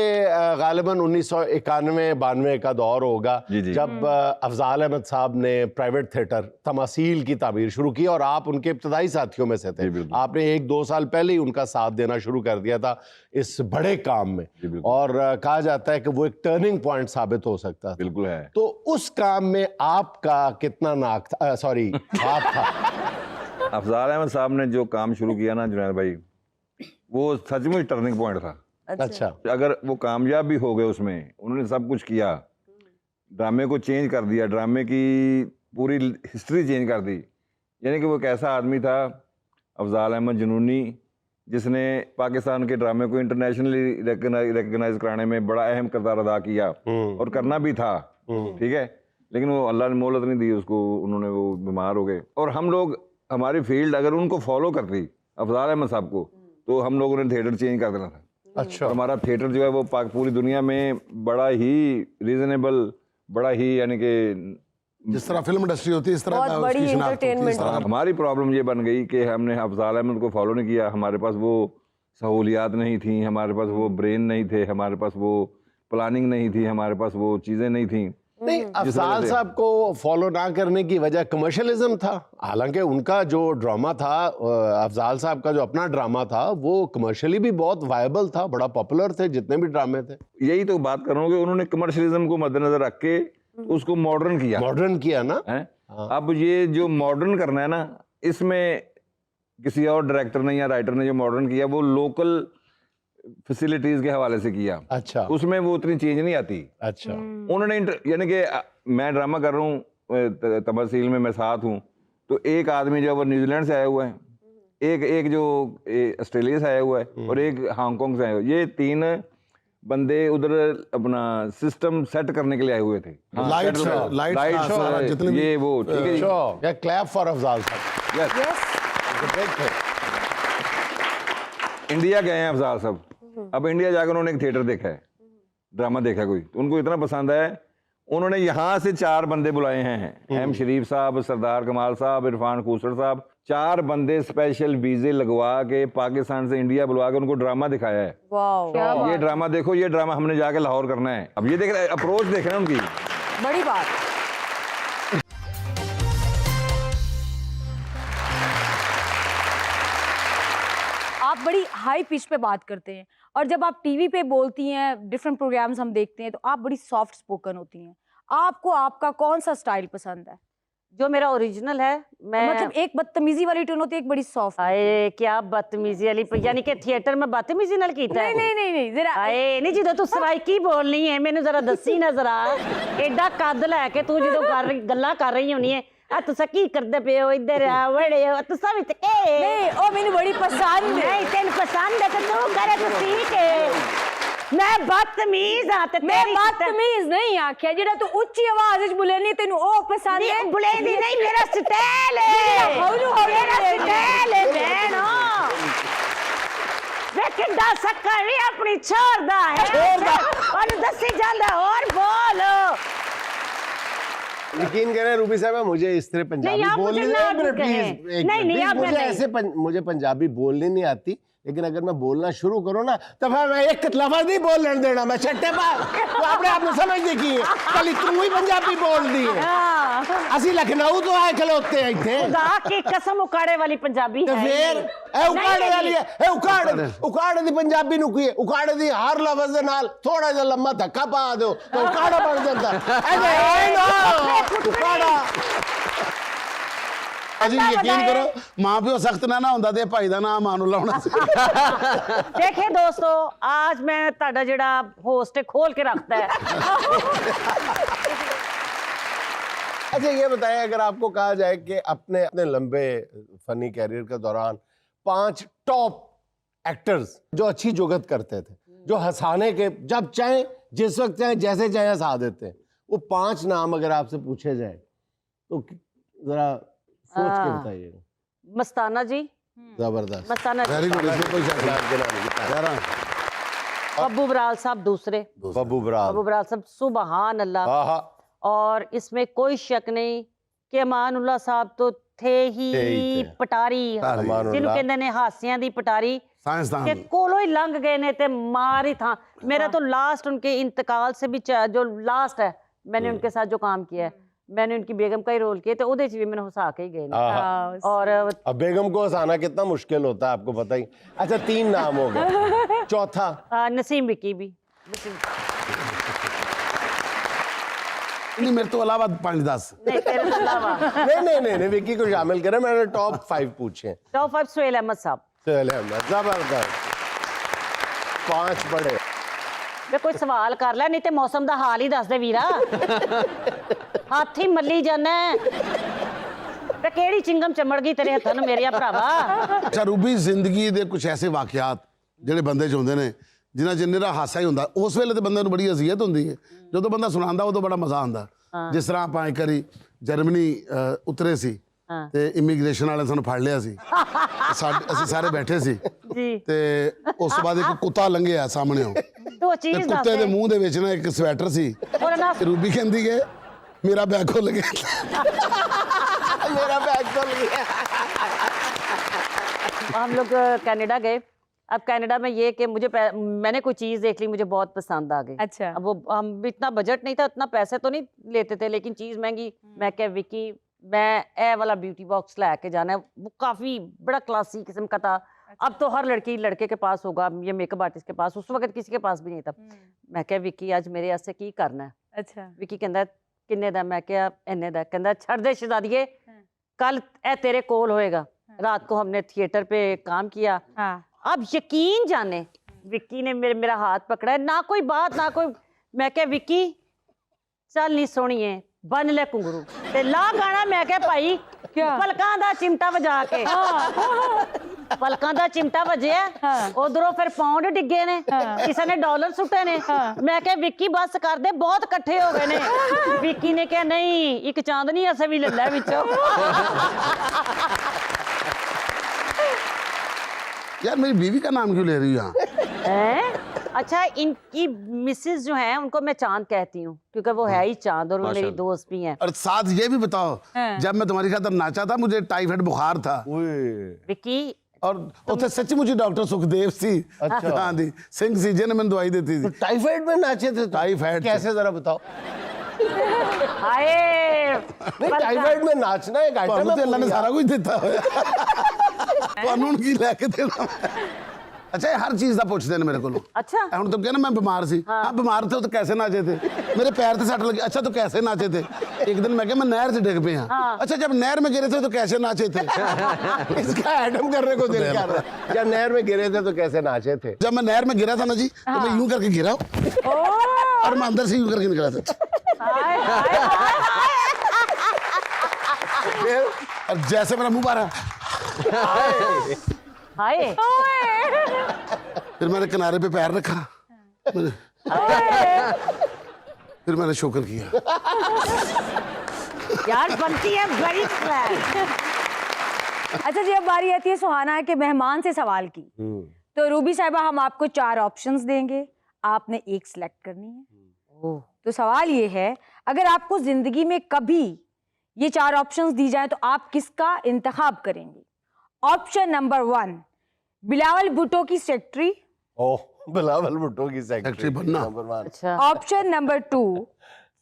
गालिबन 1991-92 का दौर होगा जी, जी। जब अफजाल अहमद साहब ने प्राइवेट थिएटर तमासील की तामीर शुरू की और आप उनके इब्तदाई साथियों में से थे। आपने 1-2 साल पहले ही उनका साथ देना शुरू कर दिया था इस बड़े काम में, और कहा जाता है कि वो एक टर्निंग पॉइंट साबित हो सकता था। बिल्कुल है। तो उस काम में आपका कितना नाक था, सॉरी हाथ था? अफजाल अहमद साहब ने जो काम शुरू किया ना जुनैद भाई, वो सचमुच टर्निंग पॉइंट था। अच्छा, अगर वो कामयाब भी हो गए उसमें, उन्होंने सब कुछ किया, ड्रामे को चेंज कर दिया, ड्रामे की पूरी हिस्ट्री चेंज कर दी। यानी कि वो एक ऐसा आदमी था अफजाल अहमद जुनूनी, जिसने पाकिस्तान के ड्रामे को इंटरनेशनली रिकग्नाइज कराने में बड़ा अहम किरदार अदा किया और करना भी था, ठीक है। लेकिन वो अल्लाह ने मोहलत नहीं दी उसको, उन्होंने वो बीमार हो गए। और हम लोग, हमारी फील्ड अगर उनको फॉलो करती अफजाल अहमद साहब को, तो हम लोगों ने थिएटर चेंज कर देना था। अच्छा, हमारा थिएटर जो है वो पूरी दुनिया में बड़ा ही रीजनेबल, बड़ा ही यानी कि जिस तरह फिल्म इंडस्ट्री होती है इस तरह बहुत उसकी बड़ी शिनाख्त होती है, इस entertainment तरह। हमारी प्रॉब्लम ये बन गई कि हमने अफजाल अहमद को फॉलो नहीं किया। हमारे पास वो सहूलियात नहीं थी, हमारे पास वो ब्रेन नहीं थे, हमारे पास वो प्लानिंग नहीं थी, हमारे पास वो चीज़ें नहीं थी। नहीं, अफजाल साहब को फॉलो ना करने की वजह कमर्शियलिज्म था। हालांकि उनका जो ड्रामा था, अफजाल साहब का जो अपना ड्रामा था, वो कमर्शियली भी बहुत वायबल था, बड़ा पॉपुलर थे जितने भी ड्रामे थे। यही तो बात कर रहा हूँ कि उन्होंने कमर्शियलिज्म को मद्देनजर रख के उसको मॉडर्न किया। मॉडर्न किया ना। है? अब ये जो मॉडर्न करना है ना, इसमें किसी और डायरेक्टर ने या राइटर ने जो मॉडर्न किया वो लोकल फैसिलिटीज के हवाले से किया। अच्छा, उसमें वो उतनी चेंज नहीं आती। अच्छा, उन्होंने यानी कि मैं ड्रामा कर रहा हूँ तमसील में, मैं साथ हूँ, तो एक आदमी जो वो न्यूजीलैंड से आया हुआ है, एक जो ऑस्ट्रेलिया से आया हुआ है और एक हांगकांग से आया हुआ है। ये 3 बंदे उधर अपना सिस्टम सेट करने के लिए आए हुए थे। लाइट्स सारा जितने भी ये वो, ठीक है जी। या क्लैप फॉर अफजाल साहब। यस, यस इंडिया गए हैं अफजाल साहब। अब इंडिया जाकर उन्होंने एक थिएटर देखा है, ड्रामा देखा कोई, तो उनको इतना पसंद है, उन्होंने यहाँ से 4 बंदे बुलाए हैं, एम शरीफ साहब, सरदार कमाल साहब, इरफान खूसर साहब, 4 बंदे स्पेशल वीजे लगवा के पाकिस्तान से इंडिया बुलवा के उनको ड्रामा दिखाया है। वाओ, ये ड्रामा देखो, ये ड्रामा हमने जाके लाहौर करना है। अब ये देख रहे, अप्रोच देख रहे हैं उनकी, बड़ी बात। आप बड़ी हाई पिच पे बात करते हैं और जब आप टीवी पे बोलती हैं, डिफरेंट प्रोग्राम्स हम देखते हैं, तो आप बड़ी सॉफ्ट स्पोकन होती हैं। आपको आपका कौन सा स्टाइल पसंद है? जो मेरा ओरिजिनल है, मैं मतलब एक बदतमीजी वाली टोन होती है, एक बड़ी सॉफ्ट। आए क्या बदतमीजी वाली, यानी कि थिएटर में बदतमीजी नाल कीता है? नहीं जरा आए नहीं, जो तू सराइकी बोलनी है मैंने जरा दसी ना जरा, एडा कद लैके तू जो गल्लां कर रही होनी है, आ तुसा की करदे पे हो इधर आ बड़े हो तुसा विच के नहीं, ओ मैंने बड़ी पसंद है। नहीं तेन पसंद है तो तू करे तो ठीक है। मैं बदतमीज हां ते मैं बदतमीज नहीं आख्या, जेड़ा तू उच्ची आवाज विच बोलनी तेनु ओ पसंद है। बुलेंदी नहीं, मेरा स्टाइल है, हौलू मेरा स्टाइल है बहनो। वे किड्डा सक्कर भी अपनी छोड़दा है, ओनु दसी जांदा और बोलो। यकीन करें रूबी साहब, मुझे इस तरह पंजाबी बोलने मुझे पंजाबी बोलने नहीं आती, लेकिन अगर मैं बोलना शुरू करूं ना तो फिर मैं एक लफ्ज नहीं बोलने देना, मैं छट्टे पा तो अपने आप में समझ दी की कल तू ही पंजाबी बोल दी है। असि लखनऊ तो आए खलोते हैं इथे, खुदा की कसम उकाड़े वाली पंजाबी तो है फिर ए उकाड़े वाली है, ए उकाड़े दी पंजाबी नु की है, उकाड़े दी हर लफ्ज दे नाल थोड़ा जिहा लम्मा धक्का पा दो तो उकाड़ा बन जाता है। उकाड़ा अजी यकीन करो मां प्यो सख्त ना होंदा ते भाई दा नाम मां नूं लाउणा सी। देखिए दोस्तों, आज मैं ताड़ा जेड़ा होस्ट है खोल के रखता है। अच्छा ये बताएं, अगर आपको कहा जाए कि अपने अपने लंबे फनी कैरियर के दौरान 5 टॉप एक्टर्स जो अच्छी जुगत करते थे, जो हंसाने के जब चाहे जिस वक्त चाहे जैसे चाहे हंसा देते हैं, वो 5 नाम अगर आपसे पूछे जाए तो जरा सोच के बताइएगा। मस्ताना जी, जबरदस्त, मस्ताना जी, वेरी गुड, इसमें कोई शक नहीं। बब्बू बराल साहब दूसरे, बब्बू बराल साहब सुबहान अल्लाह। और इसमें कोई शक नहीं कि अमानुल्लाह साहब तो थे ही पटारी, जिन्हों कहते ने हासियां दी पटारी के कोलों ही लंघ गए ने ते मार ही था। मेरा तो लास्ट उनके इंतकाल से भी जो लास्ट है मैंने उनके साथ जो काम किया है, मैंने उनकी बेगम का ही रोल किया, तो उधर भी मैंने हंसा के ही गए। और अब बेगम को हंसाना कितना मुश्किल होता है आपको पता ही। अच्छा 3 नाम हो गए, चौथा नसीम विकी भी। नहीं मेरे तो अलावा 5-10 नहीं तेरे तो अलावा नहीं विकी को शामिल करें, मैंने टॉप 5 पूछे। टॉप 5 सुहेल अहमद साहब, सुहेल अहमद जबरदस्त, 5 बड़े। वे कोई सवाल कर ले, नहीं ते मौसम दा हाल ही दस दे वीरा। हाथ ही मल्ली जाना ते केड़ी चिंगम चमड़ गई तेरे हत्थां नूं मेरे भरावा। अच्छा रूबी, जिंदगी दे कुछ ऐसे वाकयात ਜਿਹੜੇ ਬੰਦੇ ਚ ਹੁੰਦੇ ਨੇ ਜਿਨ੍ਹਾਂ ਚ ਨਿਰਾ ਹਾਸਾ ਹੀ ਹੁੰਦਾ, ਉਸ ਵੇਲੇ ਤੇ ਬੰਦੇ ਨੂੰ ਬੜੀ ਅਜ਼ੀਅਤ ਹੁੰਦੀ ਹੈ, ਜਦੋਂ ਬੰਦਾ ਸੁਣਾਉਂਦਾ ਉਦੋਂ ਬੜਾ ਮਜ਼ਾ ਆਉਂਦਾ। ਜਿਸ ਤਰ੍ਹਾਂ ਆਪਾਂ ਇੱਕ ਵਾਰੀ ਜਰਮਨੀ ਉਤਰੇ ਸੀ ਤੇ ਇਮੀਗ੍ਰੇਸ਼ਨ ਵਾਲੇ ਸਾਨੂੰ ਫੜ ਲਿਆ ਸੀ, ਅਸੀਂ ਸਾਰੇ ਬੈਠੇ ਸੀ ਤੇ ਉਸ ਤੋਂ ਬਾਅਦ ਇੱਕ ਕੁੱਤਾ ਲੰਘਿਆ ਸਾਹਮਣੇੋਂ, ਤੇ ਕੁੱਤੇ ਦੇ ਮੂੰਹ ਦੇ ਵਿੱਚ ਨਾ ਇੱਕ ਸਵੈਟਰ ਸੀ। रूबी कहती है मेरा बैग खुल गया। मेरा बैग खुल गया। हम लोग कनाडा गए। अब कनाडा में ये कि मैंने कोई चीज़ देख ली, मुझे बहुत पसंद आ गई। अच्छा। अब वो हम इतना बजट नहीं था, इतना पैसे तो नहीं लेते थे, लेकिन चीज़ महंगी। मैं क्या विकी, मैं ए वाला ब्यूटी बॉक्स लेके जाना है, वो काफ़ी बड़ा क्लासी किस्म का था। अब तो हर लड़की लड़के के पास होगा, ये मेकअप आर्टिस्ट के पास, उस वक्त किसी के पास भी नहीं था। मैं क्या विकी आज मेरे वास्ते की करना है? अच्छा। विकी कहता किन्ने दा? मैं क्या इन्ने दा। कहता छड़ दे शहजादिए, कल ए तेरे कोल होएगा। रात को हमने थिएटर पे काम किया। अब यकीन जाने विक्की ने मेरा हाथ पकड़ा है, ना कोई बात ना कोई। मैं क्या विक्की चल नहीं सोहणीए बन ले घुंगरू ते ला गाना। मैं क्या भाई पलकां दा चिमटा बजा के, पलकां दा चिमटा बजया, उधरों फिर पाउंड डिगे ने, किसी ने डॉलर सुटे ने। मैं क्या विक्की बस कर दे, बहुत इकट्ठे हो गए ने। विक्की ने कहा नहीं, एक चांदनी असें भी ले लै विचों। यार मेरी बीवी का नाम क्यों ले रही हो यहाँ? अच्छा, इनकी मिसेज जो है उनको मैं चांद कहती हूँ, क्योंकि वो है ही चांद और वो मेरी दोस्त भी हैं। और साथ ये भी बताओ, जब मैं तुम्हारी खातर नाचा था मुझे टाइफाइड बुखार था। विक्की और उसे सच्ची मुझे डॉक्टर सुखदेव सी, हाँ जी, सिंह सी, जिन्हें मैंने दवाई देती थी। टाइफाइड में नाचे थे? टाइफाइड कैसे जरा बताओ। हाय टाइफाइड में नाचना एक आइटम है, अल्लाह ने सारा कुछ देता है। कानून की लेके देना। अच्छा हर चीज का पूछते हैं मेरे को। अच्छा ਹੁਣ तो कहना मैं बीमार सी। हाँ बीमार थे तो कैसे नाचे थे, मेरे पैर से सट लगी, अच्छा तो कैसे नाचे थे। एक दिन मैं क्या मैं नहर से डिग पे हाँ, अच्छा जब नहर में गिरे थे तो कैसे नाचे थे। इसका एडम करने को दिल कर रहा है। जब नहर में गिरे थे तो कैसे नाचे थे। जब मैं नहर में गिरा था ना जी तो मैं यूं करके गिरा और मैं अंदर से यूं करके निकला था। और जैसे मेरा मुंह बाहर हाय फिर मैंने किनारे पे पैर रखा, फिर मैंने शुक्र किया। यार बनती है बड़ी प्लान। अच्छा जी, अब बारी आती है सुहाना के मेहमान से सवाल की। तो रूबी साहिबा हम आपको 4 ऑप्शंस देंगे, आपने एक सिलेक्ट करनी है। तो सवाल ये है, अगर आपको जिंदगी में कभी ये 4 ऑप्शंस दी जाए तो आप किसका इंतखाब करेंगे? ऑप्शन नंबर 1 बिलावल भुट्टो की सेक्रेटरी। ओह बिलावल भुट्टो की सेक्रेटरी बनना। अच्छा ऑप्शन नंबर 2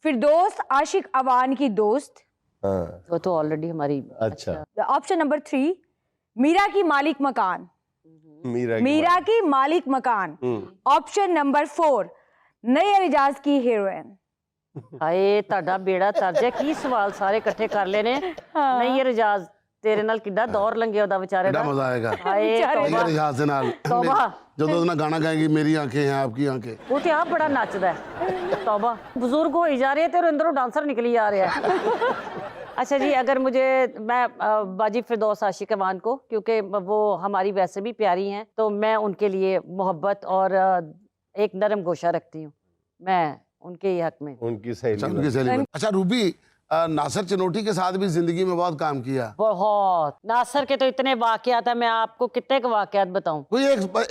फिरदौस आशिक अवान की दोस्त। वो तो ऑलरेडी हमारी। अच्छा ऑप्शन नंबर 3 मीरा की मालिक मकान। मीरा की मालिक मकान। ऑप्शन नंबर 4 नैयर इजाज की हीरोइन। ਹਾਏ ਤੁਹਾਡਾ ਬੇੜਾ ਤਰਜੇ ਕੀ ਸਵਾਲ ਸਾਰੇ ਇਕੱਠੇ ਕਰ ਲੈਨੇ। ਨਹੀਂ ਰਜਾਜ਼ ਤੇਰੇ ਨਾਲ ਕਿੱਡਾ ਦੌਰ ਲੰਘਿਆ ਉਹਦਾ ਵਿਚਾਰੇ बड़ा ਦਾ। मजा आएगा ਹਾਏ ਤੌਬਾ रियाज से नाल तौबा। जब तो गाना गाएंगी मेरी आंखें हैं आपकी आंखें। ਉਹ ਤੇ ਆਪ ਬੜਾ ਨੱਚਦਾ ਹੈ। ਤੌਬਾ ਬਜ਼ੁਰਗ ਹੋਈ ਜਾ ਰਹੀ ਹੈ ਤੇ ਅੰਦਰੋਂ ਡਾਂਸਰ ਨਿਕਲੀ ਆ ਰਿਹਾ है। अच्छा जी, अगर मुझे मैं बाजी फिरदौस आशिक अवान को, क्योंकि वो हमारी वैसे भी प्यारी हैं, तो मैं उनके लिए मोहब्बत और एक नरम गोशा रखती हूँ। मैं उनके ही हक में। उनकी सहेली। अच्छा रूबी, नासिर चिनोटी के साथ भी जिंदगी में बहुत काम किया। बहुत। नासिर के तो इतने वाकयात है, मैं आपको कितने के वाकयात बताऊं। कोई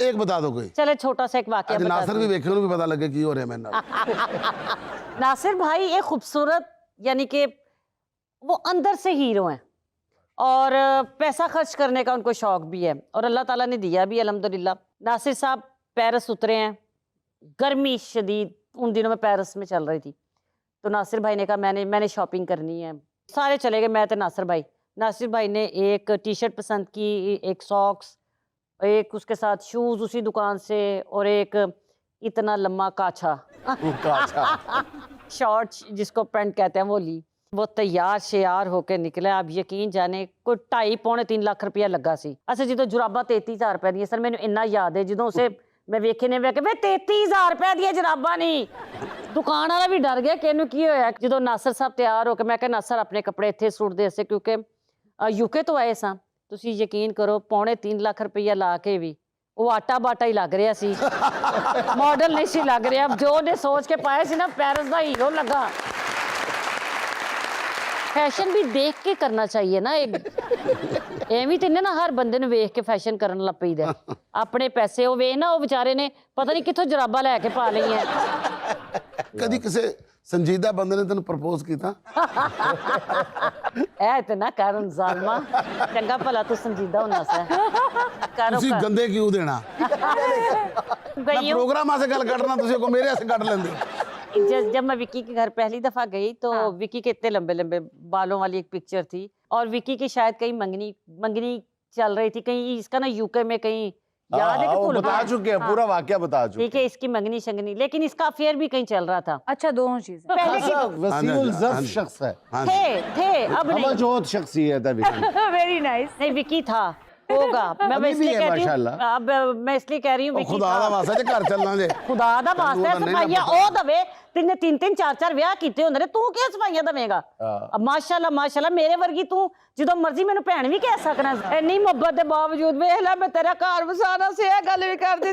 एक बता दो कोई। चले छोटा सा एक वाकया बता नासिर भी देखे भी पता लगे की हो रहे मैंने। नासिर भाई एक खूबसूरत, यानी कि वो अंदर से हीरो हैं और पैसा खर्च करने का उनको शौक भी है और अल्लाह ताला ने दिया भी अल्हम्दुलिल्लाह। नासिर साहब पेरिस उतरे हैं, गर्मी शदीद उन दिनों में पेरिस में चल रही थी, तो नासिर भाई ने कहा मैंने शॉपिंग करनी है। सारे चले गए, मैं तो नासिर भाई। नासिर भाई ने एक टी शर्ट पसंद की, एक सॉक्स, एक उसके साथ शूज़ उसी दुकान से, और एक इतना लम्बा काछा शॉर्ट्स जिसको पैंट कहते हैं वो ली। वो तैयार श्यार होकर निकला। आप यकीन जाने कोई 2.5-3 लाख रुपया लगा सी। अच्छा जो जुराबा 33,000 रुपए दी सर, मैंने इन्ना याद है जो उसे मैं वेखे ने वेखे 33,000 रुपए दी जुराबा नहीं। दुकान वाला भी डर गया कि इन्हू की होया। जो नासिर साहब तैयार होकर, मैं कहा नासिर अपने कपड़े इत्थे सुट दे से, क्योंकि यूके तो आए सां। तुसीं यकीन करो 2.5 लाख रुपया ला के भी वो आटा बाटा ही लग रहा सी, मॉडल नहीं सी लग रहा। जो ने सोच के पाया सी ना, पेरिस का हीरो लगा। फैशन भी देख के करना चाहिए ना। एवं तो ना हर बंदे वेख के फैशन करन लग पईदा। अपने पैसे वो वेख ना, वो बेचारे ने पता नहीं कित्थों जराबा लैके पा लई है। कदी किसी संजीदा बंदे ने तेन प्रपोज किया? ऐ ते ना करन जालमा, चंगा भला तू संजीदा होना सा। तुसी गंदे क्यों देना? प्रोग्राम से गल कटना, तुसी को मेरे से कट लेंदे। जब मैं विकी के घर पहली दफा गई तो विकी के इतने लंबे लंबे बालों वाली एक पिक्चर थी, और विकी की शायद कहीं मंगनी चल रही थी कहीं, इसका ना यूके में कहीं, याद है कि भूल बता चुके हैं, पूरा वाकया बता चुके हैं। ठीक है, इसकी मंगनी शंगनी, लेकिन इसका अफेयर भी कहीं चल रहा था। अच्छा, दोनों चीजें। पहले की वसीउल ज़र्फ शख्स है, थे अब नहीं। अमजोद शख्सियत है विकी। Very nice. नहीं विकी था, होगा। मैं इसलिए कह रही हूँ, अब मैं इसलिए कह रही हूँ विकी खुदा दा वास्ता जे घर चलना जे, खुदा दा वास्ता सफाइयां ओ दवे। तिन्ने 3-4 विआह कीते होंदे ने, तू क्या सफाइयां दवेगा? अब माशाल्लाह माशाल्लाह मेरे वर्गी तू जो मर्जी मैनू भैन भी कह सकना। इन्नी मोहब्बत के बावजूद वेख ला मैं तेरा घर वसाना से गल भी कर दी।